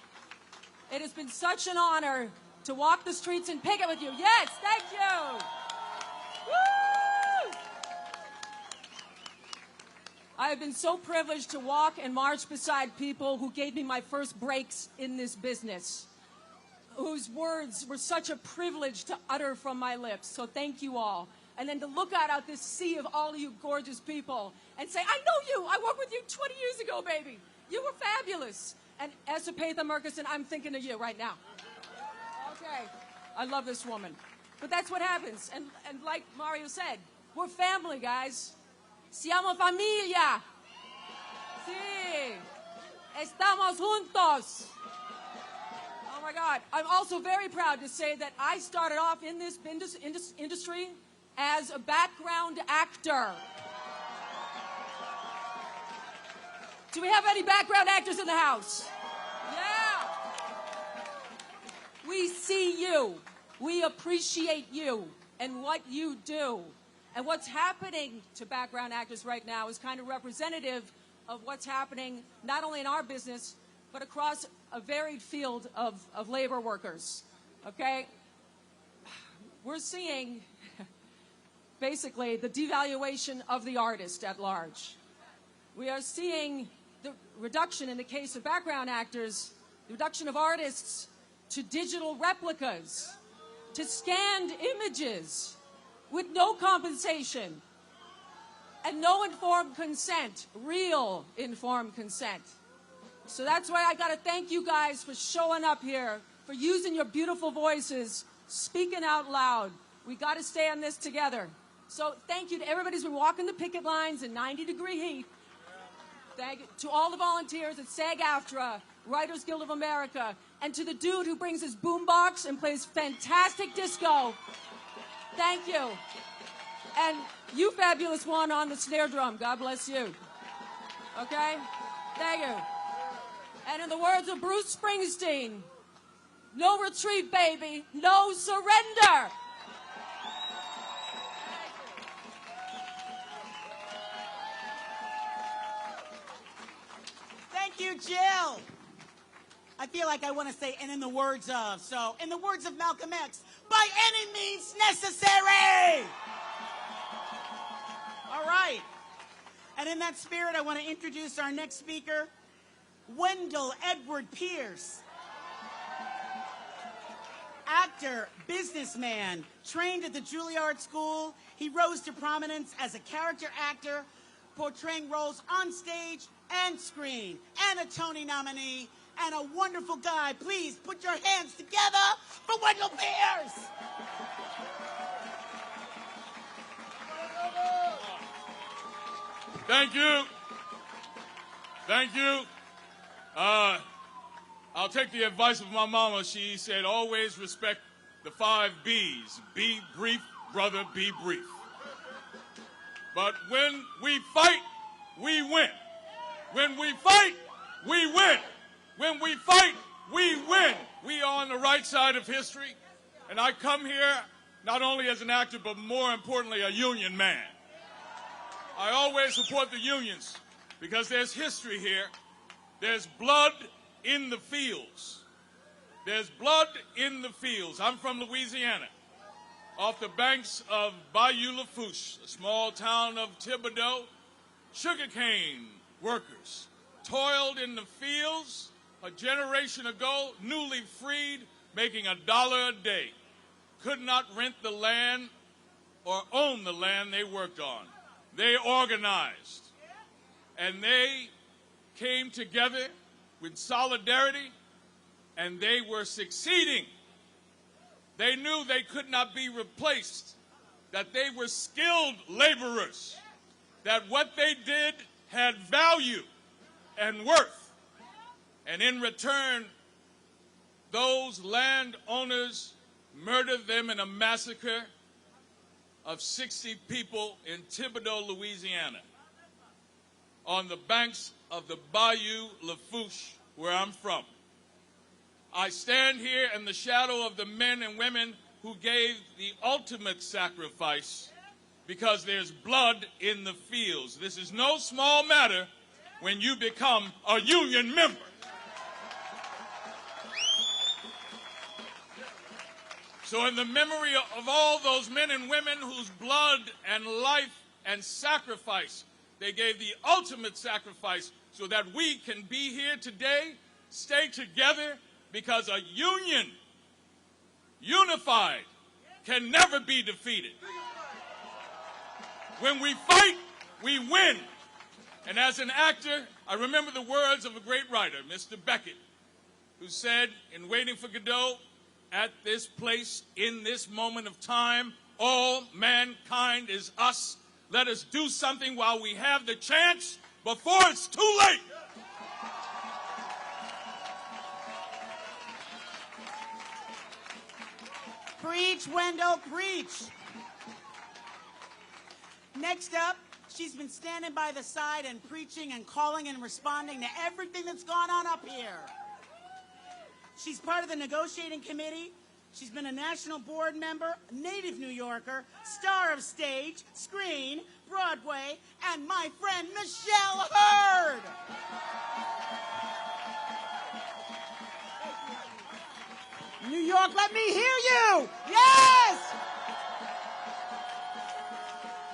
It has been such an honor to walk the streets and picket with you. Yes, thank you. Woo! I have been so privileged to walk and march beside people who gave me my first breaks in this business, whose words were such a privilege to utter from my lips. So thank you all. And then to look out this sea of all of you gorgeous people and say, I know you. I worked with you 20 years ago, baby. You were fabulous. And Esapatha Murkison, I'm thinking of you right now. Okay. I love this woman. But that's what happens. And like Mario said, we're family, guys. Siamo familia. Sí. Estamos juntos. Oh my God. I'm also very proud to say that I started off in this industry as a background actor. Do we have any background actors in the house? Yeah. We see you. We appreciate you and what you do. And what's happening to background actors right now is kind of representative of what's happening not only in our business, but across a varied field of labor workers. Okay? We're seeing basically the devaluation of the artist at large. We are seeing the reduction, in the case of background actors, the reduction of artists to digital replicas, to scanned images with no compensation and no informed consent, real informed consent. So that's why I got to thank you guys for showing up here, for using your beautiful voices, speaking out loud. We got to stay on this together. So thank you to everybody who's been walking the picket lines in 90-degree heat. Thank you to all the volunteers at SAG-AFTRA, Writers Guild of America, and to the dude who brings his boombox and plays fantastic disco. Thank you. And you fabulous one on the snare drum. God bless you. Okay? Thank you. And in the words of Bruce Springsteen, no retreat, baby, no surrender. Thank you, Jill. I feel like I want to say, and in the words of, so in the words of Malcolm X, by any means necessary. All right. And in that spirit, I want to introduce our next speaker, Wendell Edward Pierce. Actor, businessman, trained at the Juilliard School. He rose to prominence as a character actor, portraying roles on stage and screen, and a Tony nominee, and a wonderful guy. Please put your hands together for Wendell Pierce. Thank you. Thank you. I'll take the advice of my mama. She said, always respect the 5 B's. Be brief, brother, be brief. But when we fight, we win. When we fight, we win. When we fight, we win. We are on the right side of history. And I come here not only as an actor, but more importantly, a union man. I always support the unions because there's history here. There's blood in the fields. There's blood in the fields. I'm from Louisiana, off the banks of Bayou Lafourche, a small town of Thibodeau. Sugarcane workers toiled in the fields a generation ago, newly freed, making $1 a day. Could not rent the land or own the land they worked on. They organized, and they came together with solidarity, and they were succeeding. They knew they could not be replaced, that they were skilled laborers, that what they did had value and worth. And in return, those landowners murdered them in a massacre of 60 people in Thibodeau, Louisiana, on the banks of the Bayou Lafourche, where I'm from. I stand here in the shadow of the men and women who gave the ultimate sacrifice because there's blood in the fields. This is no small matter when you become a union member. So in the memory of all those men and women whose blood and life and sacrifice, they gave the ultimate sacrifice so that we can be here today, stay together, because a union, unified, can never be defeated. When we fight, we win. And as an actor, I remember the words of a great writer, Mr. Beckett, who said in Waiting for Godot, at this place, in this moment of time, all mankind is us. Let us do something while we have the chance before it's too late. Preach, Wendell, preach. Next up, she's been standing by the side and preaching and calling and responding to everything that's gone on up here. She's part of the negotiating committee. She's been a national board member, native New Yorker, star of stage, screen, Broadway, and my friend Michelle Hurd. New York, let me hear you. Yes!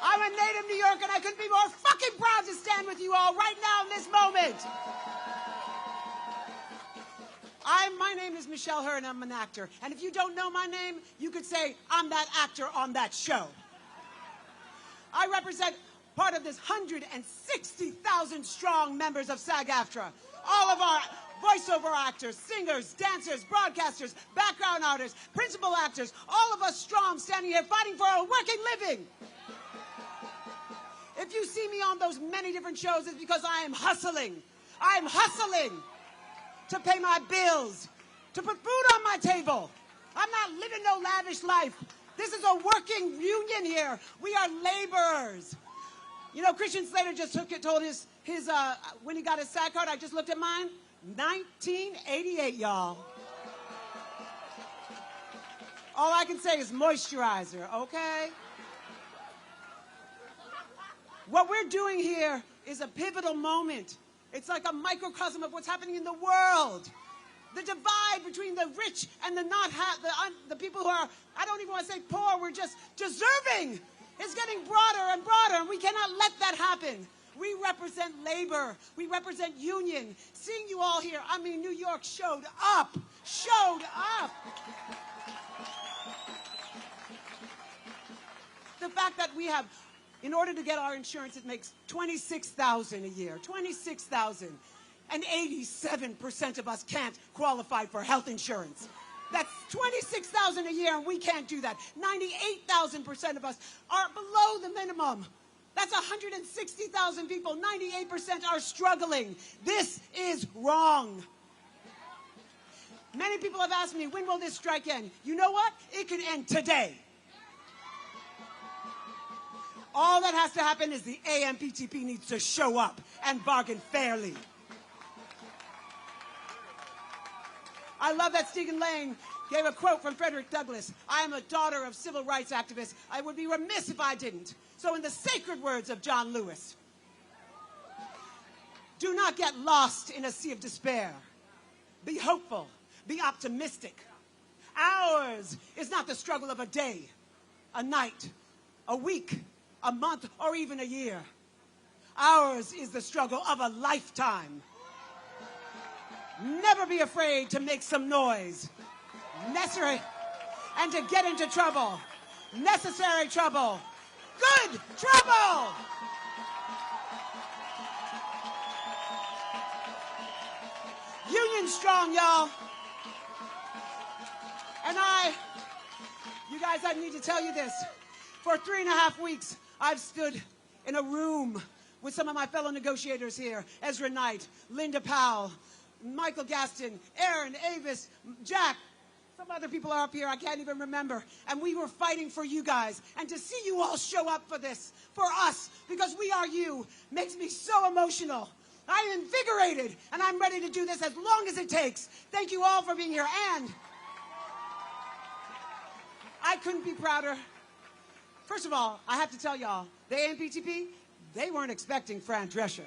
I'm a native New Yorker, and I couldn't be more fucking proud to stand with you all right now in this moment. My name is Michelle Hurd, and I'm an actor. And if you don't know my name, you could say I'm that actor on that show. I represent part of this 160,000 strong members of SAG-AFTRA. All of our voiceover actors, singers, dancers, broadcasters, background artists, principal actors, all of us strong standing here fighting for a working living. If you see me on those many different shows, it's because I am hustling. I am hustling to pay my bills, to put food on my table. I'm not living no lavish life. This is a working union here. We are laborers. You know, Christian Slater just told his when he got his SAG card, I just looked at mine, 1988, y'all. All I can say is moisturizer, okay? What we're doing here is a pivotal moment. It's like a microcosm of what's happening in the world. The divide between the rich and the the people who are, I don't even want to say poor, we're just deserving, is getting broader and broader, and we cannot let that happen. We represent labor. We represent union. Seeing you all here, I mean, New York showed up. Showed up. The fact that we have, in order to get our insurance, it makes $26,000 a year. $26,000. And 87% of us can't qualify for health insurance. That's $26,000 a year, and we can't do that. 98,000% of us are below the minimum. That's 160,000 people. 98% are struggling. This is wrong. Many people have asked me, when will this strike end? You know what? It could end today. All that has to happen is the AMPTP needs to show up and bargain fairly. I love that Stephen Lane gave a quote from Frederick Douglass. I am a daughter of civil rights activists. I would be remiss if I didn't. So in the sacred words of John Lewis, do not get lost in a sea of despair. Be hopeful. Be optimistic. Ours is not the struggle of a day, a night, a week, a month, or even a year. Ours is the struggle of a lifetime. Never be afraid to make some noise. Necessary, and to get into trouble. Necessary trouble. Good trouble! Union strong, y'all. And you guys, I need to tell you this. For 3.5 weeks, I've stood in a room with some of my fellow negotiators here. Ezra Knight, Linda Powell, Michael Gaston, Aaron Avis, Jack. Some other people are up here, I can't even remember. And we were fighting for you guys. And to see you all show up for this, for us, because we are you, makes me so emotional. I am invigorated, and I'm ready to do this as long as it takes. Thank you all for being here. And I couldn't be prouder. First of all, I have to tell y'all, the AMPTP, they weren't expecting Fran Drescher.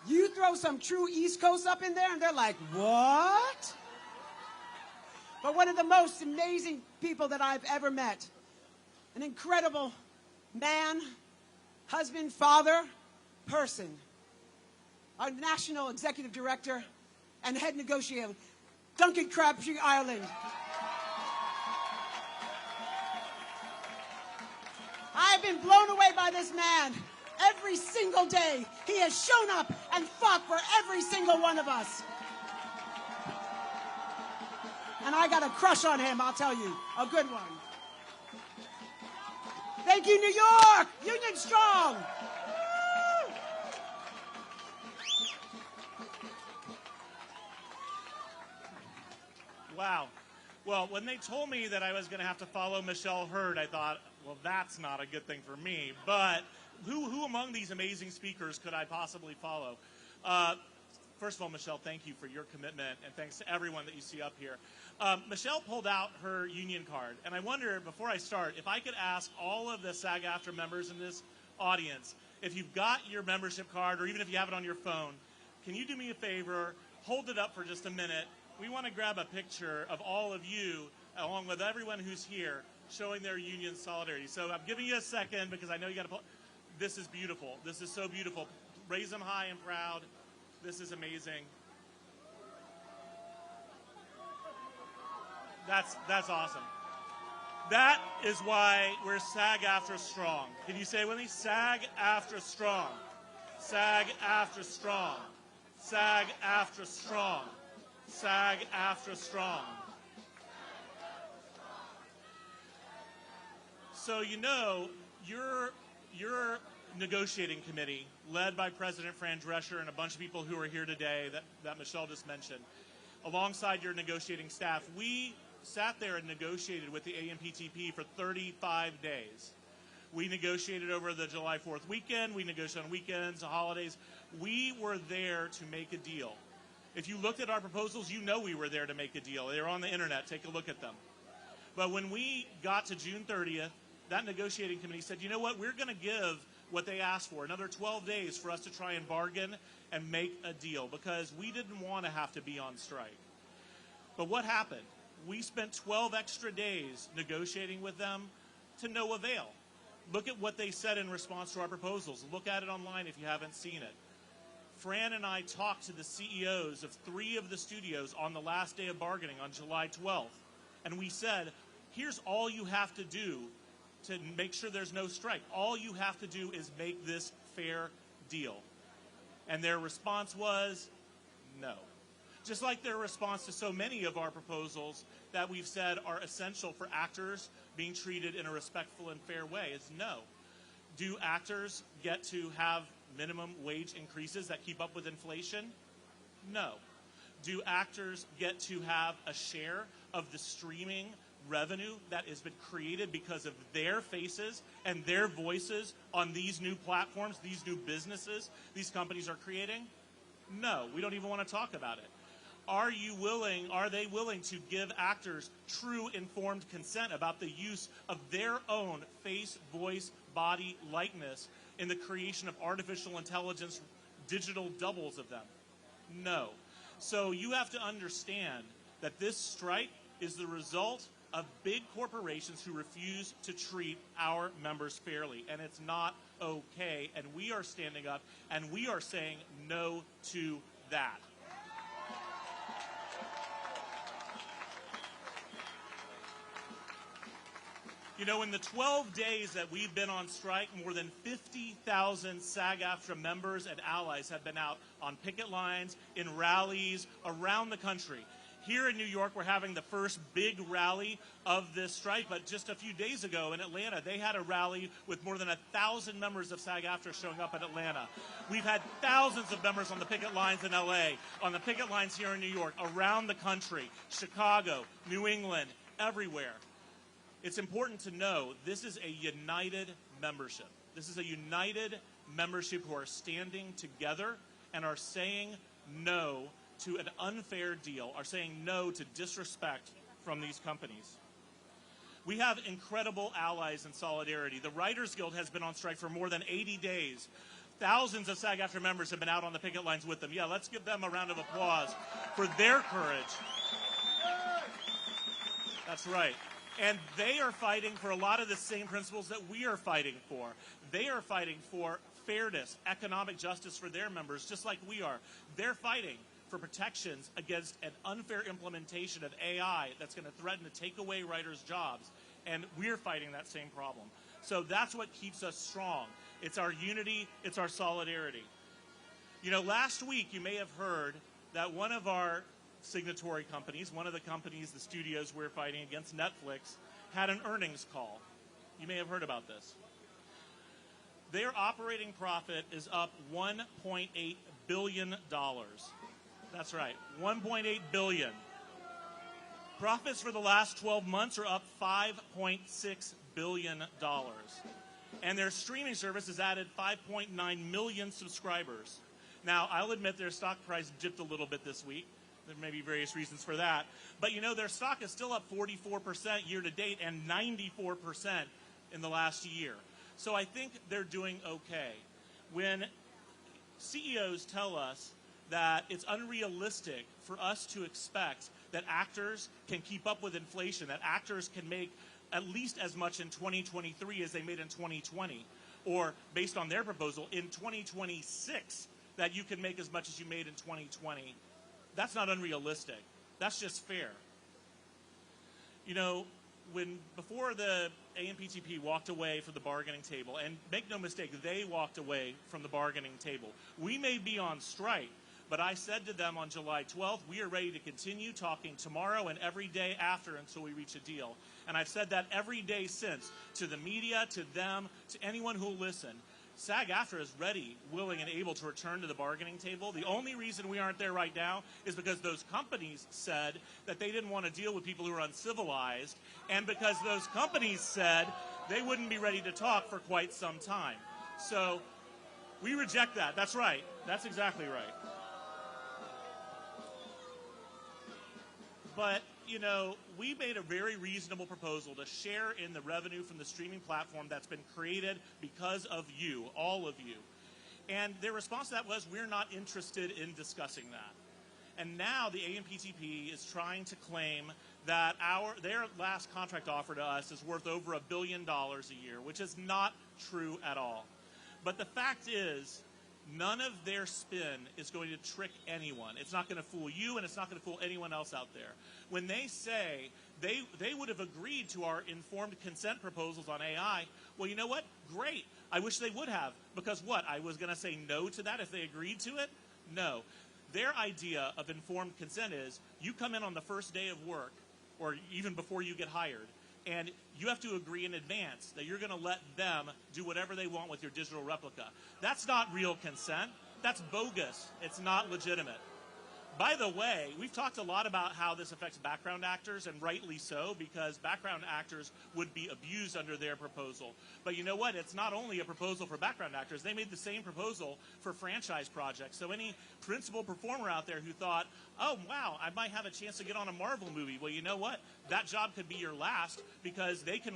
You throw some true East Coast up in there, and they're like, what? but one of the most amazing people that I've ever met. An incredible man, husband, father, person. Our National Executive Director and Head Negotiator, Duncan Crabtree Ireland. I've been blown away by this man. Every single day, he has shown up and fought for every single one of us. And I got a crush on him, I'll tell you, a good one. Thank you, New York! Union strong! Wow. Well, when they told me that I was going to have to follow Michelle Hurd, I thought, well, that's not a good thing for me. But who among these amazing speakers could I possibly follow? First of all, Michelle, thank you for your commitment, and thanks to everyone that you see up here. Michelle pulled out her union card, and I wonder, before I start, if I could ask all of the SAG-AFTRA members in this audience, if you've got your membership card, or even if you have it on your phone, can you do me a favor, hold it up for just a minute. We want to grab a picture of all of you, along with everyone who's here, showing their union solidarity. So I'm giving you a second, because I know you got to pull. This is beautiful. This is so beautiful. Raise them high and proud. This is amazing. That's awesome. That is why we're SAG-AFTRA strong. Can you say it with me? SAG-AFTRA strong. SAG-AFTRA strong. SAG-AFTRA strong. SAG-AFTRA strong. So you know, your negotiating committee, led by President Fran Drescher and a bunch of people who are here today that Michelle just mentioned, alongside your negotiating staff, we sat there and negotiated with the AMPTP for 35 days. We negotiated over the July 4th weekend. We negotiated on weekends, holidays. We were there to make a deal. If you looked at our proposals, you know we were there to make a deal. They were on the internet. Take a look at them. But when we got to June 30th, that negotiating committee said, you know what, we're going to give what they asked for, another 12 days for us to try and bargain and make a deal, because we didn't want to have to be on strike. But what happened? We spent 12 extra days negotiating with them to no avail. Look at what they said in response to our proposals. Look at it online if you haven't seen it. Fran and I talked to the CEOs of 3 of the studios on the last day of bargaining on July 12th, and we said, here's all you have to do to make sure there's no strike. All you have to do is make this fair deal. And their response was no. Just like their response to so many of our proposals that we've said are essential for actors being treated in a respectful and fair way is no. Do actors get to have minimum wage increases that keep up with inflation? No. Do actors get to have a share of the streaming revenue that has been created because of their faces and their voices on these new platforms, these new businesses these companies are creating? No, we don't even want to talk about it. Are they willing to give actors true informed consent about the use of their own face, voice, body, likeness in the creation of artificial intelligence, digital doubles of them? No. So you have to understand that this strike is the result of big corporations who refuse to treat our members fairly, and it's not okay, and we are standing up and we are saying no to that. You know, in the 12 days that we've been on strike, more than 50,000 SAG-AFTRA members and allies have been out on picket lines, in rallies around the country. Here in New York, we're having the first big rally of this strike, but just a few days ago in Atlanta, they had a rally with more than 1,000 members of SAG-AFTRA showing up in Atlanta. We've had thousands of members on the picket lines in LA, on the picket lines here in New York, around the country, Chicago, New England, everywhere. It's important to know this is a united membership. This is a united membership who are standing together and are saying no to an unfair deal, are saying no to disrespect from these companies. We have incredible allies in solidarity. The Writers Guild has been on strike for more than 80 days. Thousands of SAG-AFTRA members have been out on the picket lines with them. Yeah, let's give them a round of applause for their courage. That's right. And they are fighting for a lot of the same principles that we are fighting for. They are fighting for fairness, economic justice for their members, just like we are. They're fighting for protections against an unfair implementation of AI that's going to threaten to take away writers' jobs. And we're fighting that same problem. So that's what keeps us strong. It's our unity, it's our solidarity. You know, last week you may have heard that one of our signatory companies, one of the companies, the studios we're fighting against, Netflix, had an earnings call. You may have heard about this. Their operating profit is up $1.8 billion. That's right, $1.8 billion. Profits for the last 12 months are up $5.6 billion. And their streaming service has added 5.9 million subscribers. Now, I'll admit their stock price dipped a little bit this week. There may be various reasons for that. But, you know, their stock is still up 44% year to date and 94% in the last year. So I think they're doing okay. When CEOs tell us that it's unrealistic for us to expect that actors can keep up with inflation, that actors can make at least as much in 2023 as they made in 2020, or based on their proposal, in 2026, that you can make as much as you made in 2020. That's not unrealistic. That's just fair. You know, before the AMPTP walked away from the bargaining table, and make no mistake, they walked away from the bargaining table. We may be on strike, but I said to them on July 12th, we are ready to continue talking tomorrow and every day after until we reach a deal. And I've said that every day since, to the media, to them, to anyone who will listen. SAG-AFTRA is ready, willing, and able to return to the bargaining table. The only reason we aren't there right now is because those companies said that they didn't want to deal with people who are uncivilized, and because those companies said they wouldn't be ready to talk for quite some time. So we reject that. That's right. That's exactly right. But, you know, we made a very reasonable proposal to share in the revenue from the streaming platform that's been created because of you, all of you. And their response to that was, we're not interested in discussing that. And now the AMPTP is trying to claim that their last contract offer to us is worth over $1 billion a year, which is not true at all. But the fact is, none of their spin is going to trick anyone. It's not going to fool you, and it's not going to fool anyone else out there. When they say they would have agreed to our informed consent proposals on AI, well, you know what? Great. I wish they would have. Because what? I was going to say no to that if they agreed to it? No. Their idea of informed consent is you come in on the first day of work, or even before you get hired, and you have to agree in advance that you're going to let them do whatever they want with your digital replica. That's not real consent. That's bogus. It's not legitimate. By the way, we've talked a lot about how this affects background actors, and rightly so, because background actors would be abused under their proposal. But you know what? It's not only a proposal for background actors. They made the same proposal for franchise projects. So any principal performer out there who thought, oh, wow, I might have a chance to get on a Marvel movie. Well, you know what? That job could be your last, because they can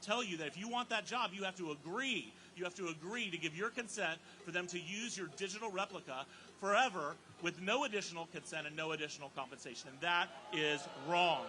tell you that if you want that job, you have to agree. You have to agree to give your consent for them to use your digital replica forever with no additional consent and no additional compensation. And that is wrong.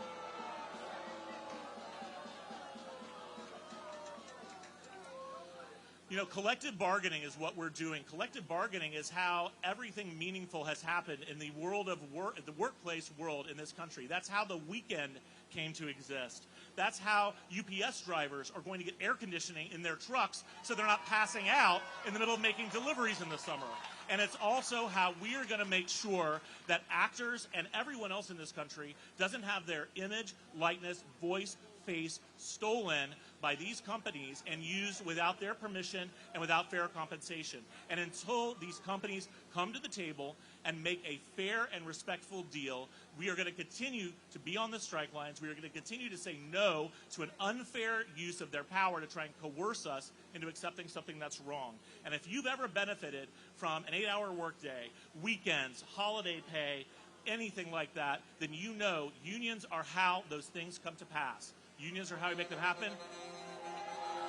You know, collective bargaining is what we're doing. Collective bargaining is how everything meaningful has happened in the world of work, the workplace world in this country. That's how the weekend came to exist. That's how UPS drivers are going to get air conditioning in their trucks so they're not passing out in the middle of making deliveries in the summer. And it's also how we are going to make sure that actors and everyone else in this country doesn't have their image, likeness, voice, face stolen by these companies and used without their permission and without fair compensation. And until these companies come to the table and make a fair and respectful deal, we are going to continue to be on the strike lines. We are going to continue to say no to an unfair use of their power to try and coerce us into accepting something that's wrong. And if you've ever benefited from an 8-hour workday, weekends, holiday pay, anything like that, then you know unions are how those things come to pass. Unions are how we make them happen.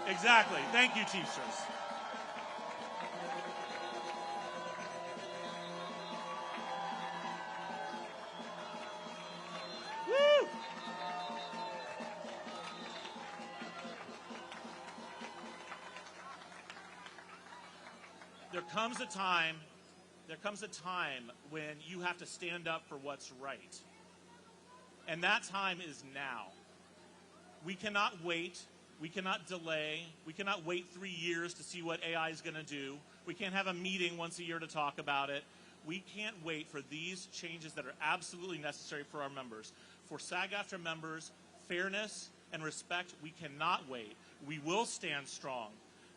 Exactly. Thank you, Teamsters. Woo! there comes a time when you have to stand up for what's right. And that time is now. We cannot wait. We cannot delay. We cannot wait 3 years to see what AI is going to do. We can't have a meeting once a year to talk about it. We can't wait for these changes that are absolutely necessary for our members. For SAG-AFTRA members, fairness and respect, we cannot wait. We will stand strong.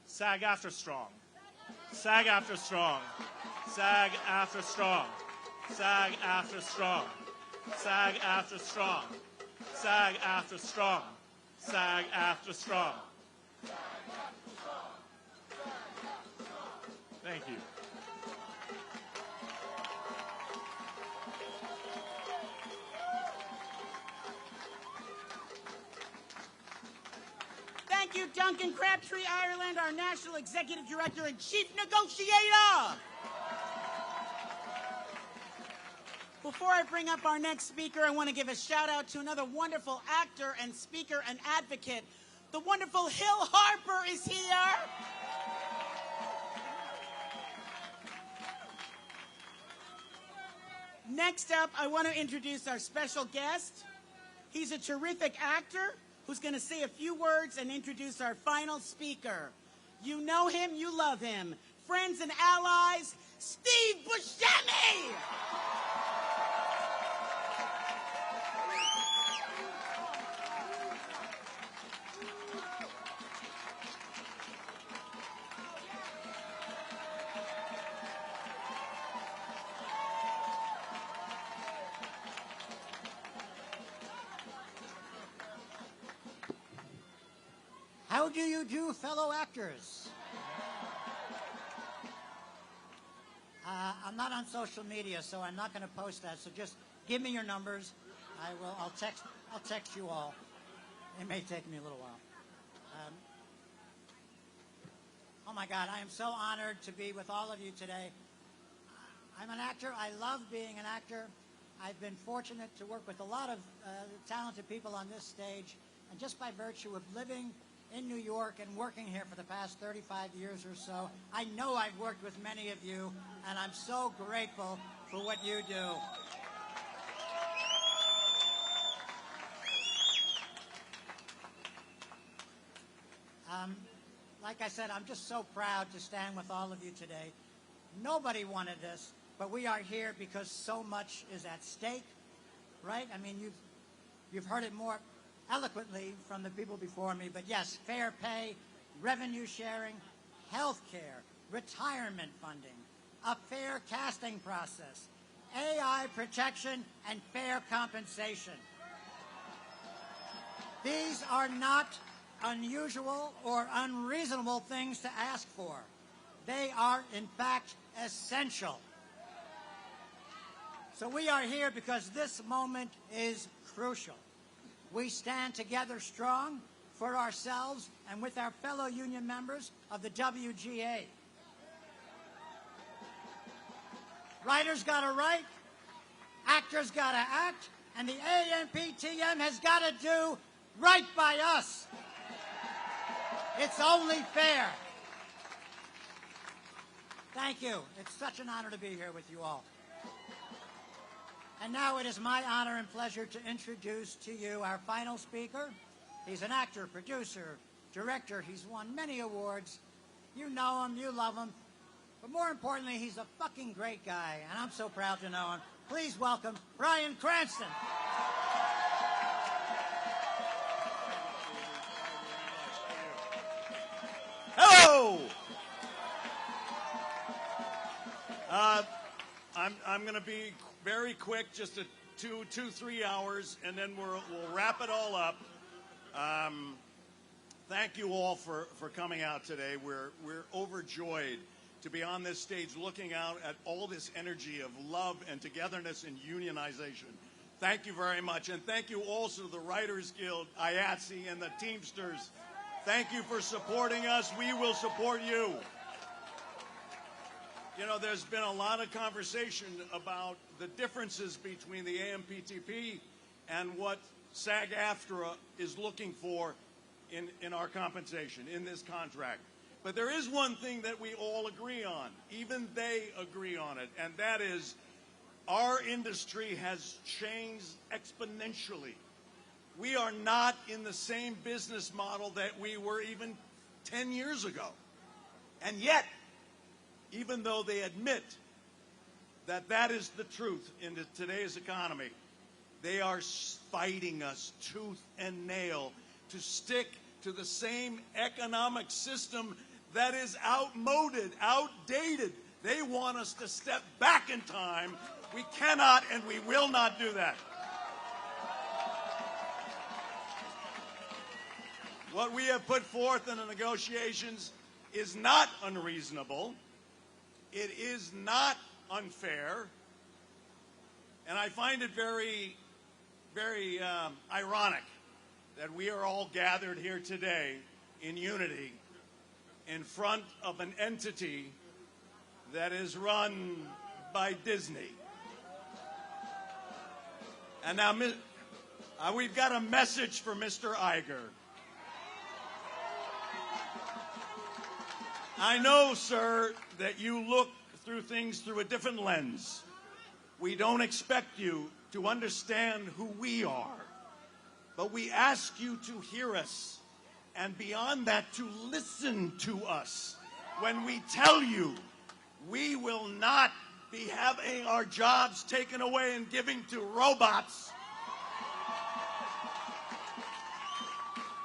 SAG-AFTRA strong. SAG-AFTRA strong. SAG-AFTRA strong. SAG-AFTRA strong. SAG-AFTRA strong. SAG-AFTRA strong. SAG-AFTRA strong. Thank you. Thank you, Duncan Crabtree Ireland, our National Executive Director and Chief Negotiator. Before I bring up our next speaker, I want to give a shout out to another wonderful actor and speaker and advocate. The wonderful Hill Harper is here. Next up, I want to introduce our special guest. He's a terrific actor who's going to say a few words and introduce our final speaker. You know him, you love him. Friends and allies, Steve Buscemi! How do you do, fellow actors? I'm not on social media, so I'm not going to post that. So just give me your numbers. I'll text you all. It may take me a little while. Oh my God, I am so honored to be with all of you today. I'm an actor. I love being an actor. I've been fortunate to work with a lot of talented people on this stage, and just by virtue of living in New York and working here for the past 35 years or so, I know I've worked with many of you, and I'm so grateful for what you do. Like I said, I'm just so proud to stand with all of you today. Nobody wanted this, but we are here because so much is at stake, right? I mean, you've heard it more eloquently from the people before me, but yes, fair pay, revenue sharing, health care, retirement funding, a fair casting process, AI protection, and fair compensation. These are not unusual or unreasonable things to ask for. They are, in fact, essential. So we are here because this moment is crucial. We stand together strong for ourselves and with our fellow union members of the WGA. Writers got to write, actors got to act, and the AMPTM has got to do right by us. It's only fair. Thank you. It's such an honor to be here with you all. And now it is my honor and pleasure to introduce to you our final speaker. He's an actor, producer, director. He's won many awards. You know him, you love him. But more importantly, he's a fucking great guy, and I'm so proud to know him. Please welcome Bryan Cranston. Hello! I'm going to be very quick, just a 3 hours, and then we'll wrap it all up. Thank you all for coming out today. We're overjoyed to be on this stage looking out at all this energy of love and togetherness and unionization. Thank you very much. And thank you also to the Writers Guild, IATSE, and the Teamsters. Thank you for supporting us. We will support you. You know, there's been a lot of conversation about the differences between the AMPTP and what SAG-AFTRA is looking for in our compensation, in this contract. But there is one thing that we all agree on, even they agree on it, and that is our industry has changed exponentially. We are not in the same business model that we were even 10 years ago. And yet, even though they admit that that is the truth in today's economy, they are fighting us tooth and nail to stick to the same economic system that is outmoded, outdated. They want us to step back in time. We cannot and we will not do that. What we have put forth in the negotiations is not unreasonable. It is not unfair. And I find it very, very ironic that we are all gathered here today in unity in front of an entity that is run by Disney. And now we've got a message for Mr. Iger. I know, sir, that you look through things through a different lens. We don't expect you to understand who we are, but we ask you to hear us, and beyond that, to listen to us when we tell you we will not be having our jobs taken away and giving to robots.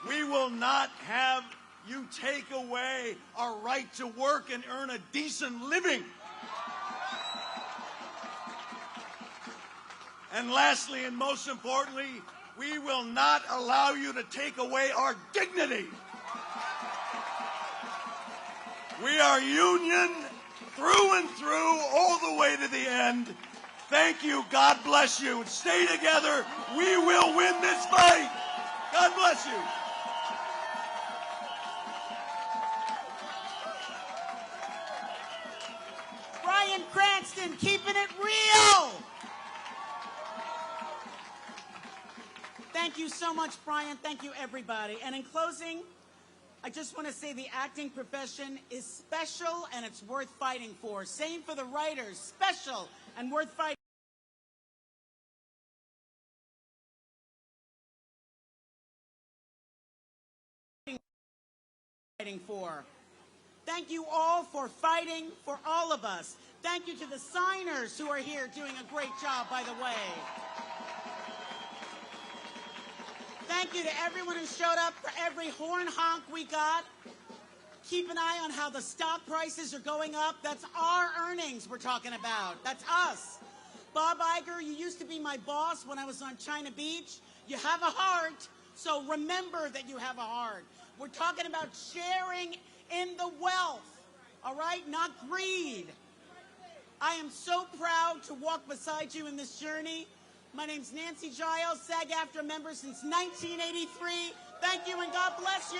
We will not have you take away our right to work and earn a decent living. And lastly, and most importantly, we will not allow you to take away our dignity. We are union through and through, all the way to the end. Thank you. God bless you. Stay together. We will win this fight. God bless you. Bryan Cranston, keeping it real. Thank you so much, Bryan. Thank you, everybody. And in closing, I just want to say the acting profession is special and it's worth fighting for. Same for the writers, special and worth fighting for. Thank you all for fighting for all of us. Thank you to the signers who are here doing a great job, by the way. Thank you to everyone who showed up for every horn honk we got. Keep an eye on how the stock prices are going up. That's our earnings we're talking about. That's us. Bob Iger, you used to be my boss when I was on China Beach. You have a heart, so remember that you have a heart. We're talking about sharing in the wealth, all right? Not greed. I am so proud to walk beside you in this journey. My name's Nancy Giles, SAG-AFTRA member since 1983. Thank you and God bless you.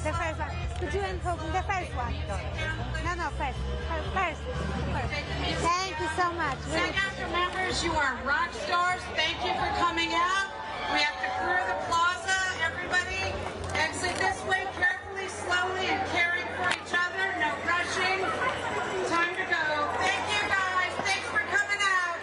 The first one. Could you unfold the first one? No, first. First. Thank you so much. SAG-AFTRA members, you are rock stars. Thank you for coming out. We have to clear the plaza. Everybody, exit this way carefully, slowly, and caring for each other. No rushing. Time to go. Thank you, guys. Thanks for coming out.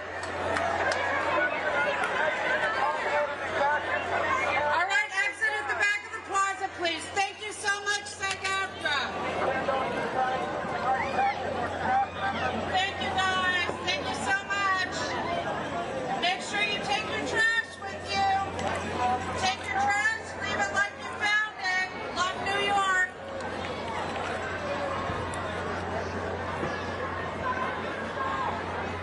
All right, exit at the back of the plaza, please. Thank you so much, SAG-AFTRA. Thank you, guys. Thank you so much. Make sure you take your trash with you. Take your trash, leave it like you found it. Love New York.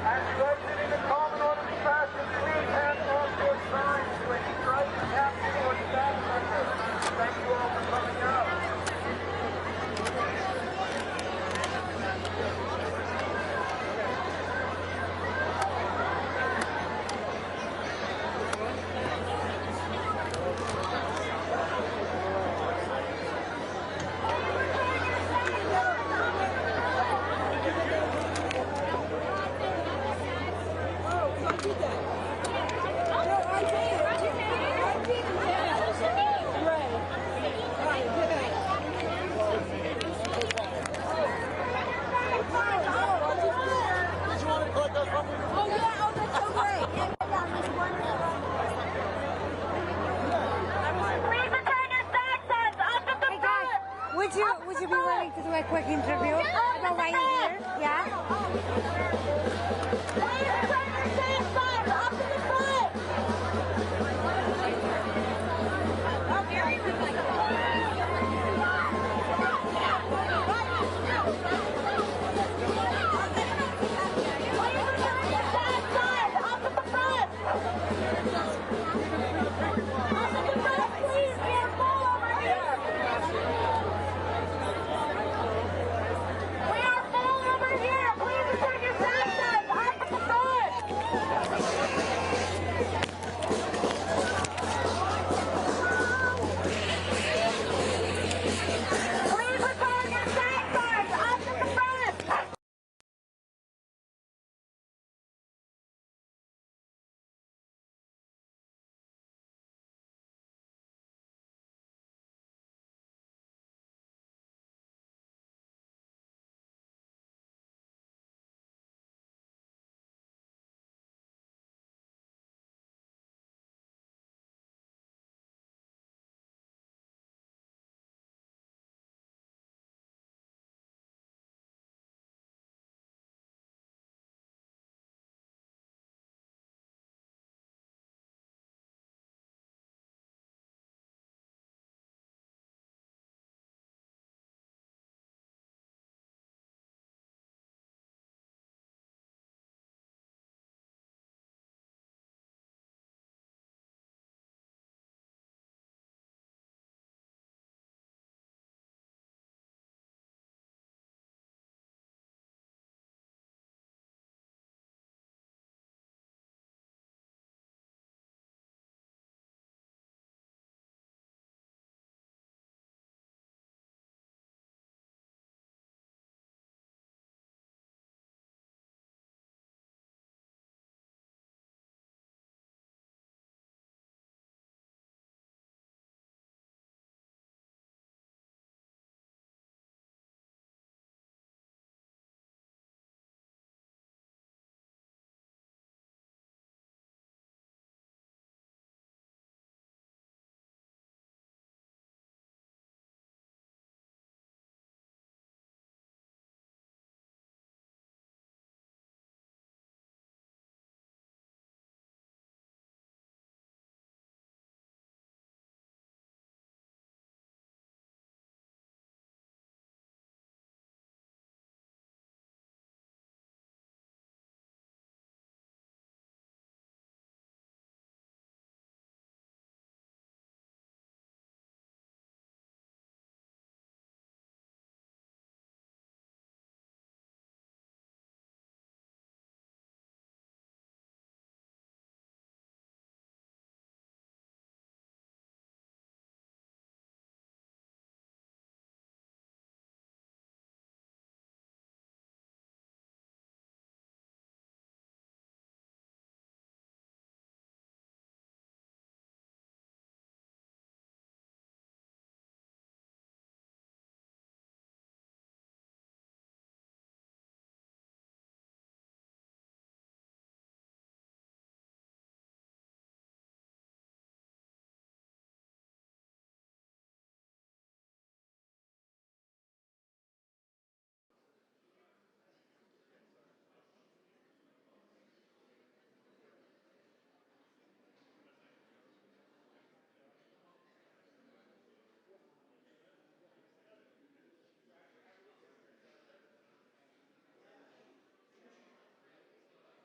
As you exiting the common order of fashion, please hand off your signs to a striped captain or staff member. Thank you all for coming out. Would you be willing to do a quick interview about why you're here? Yeah?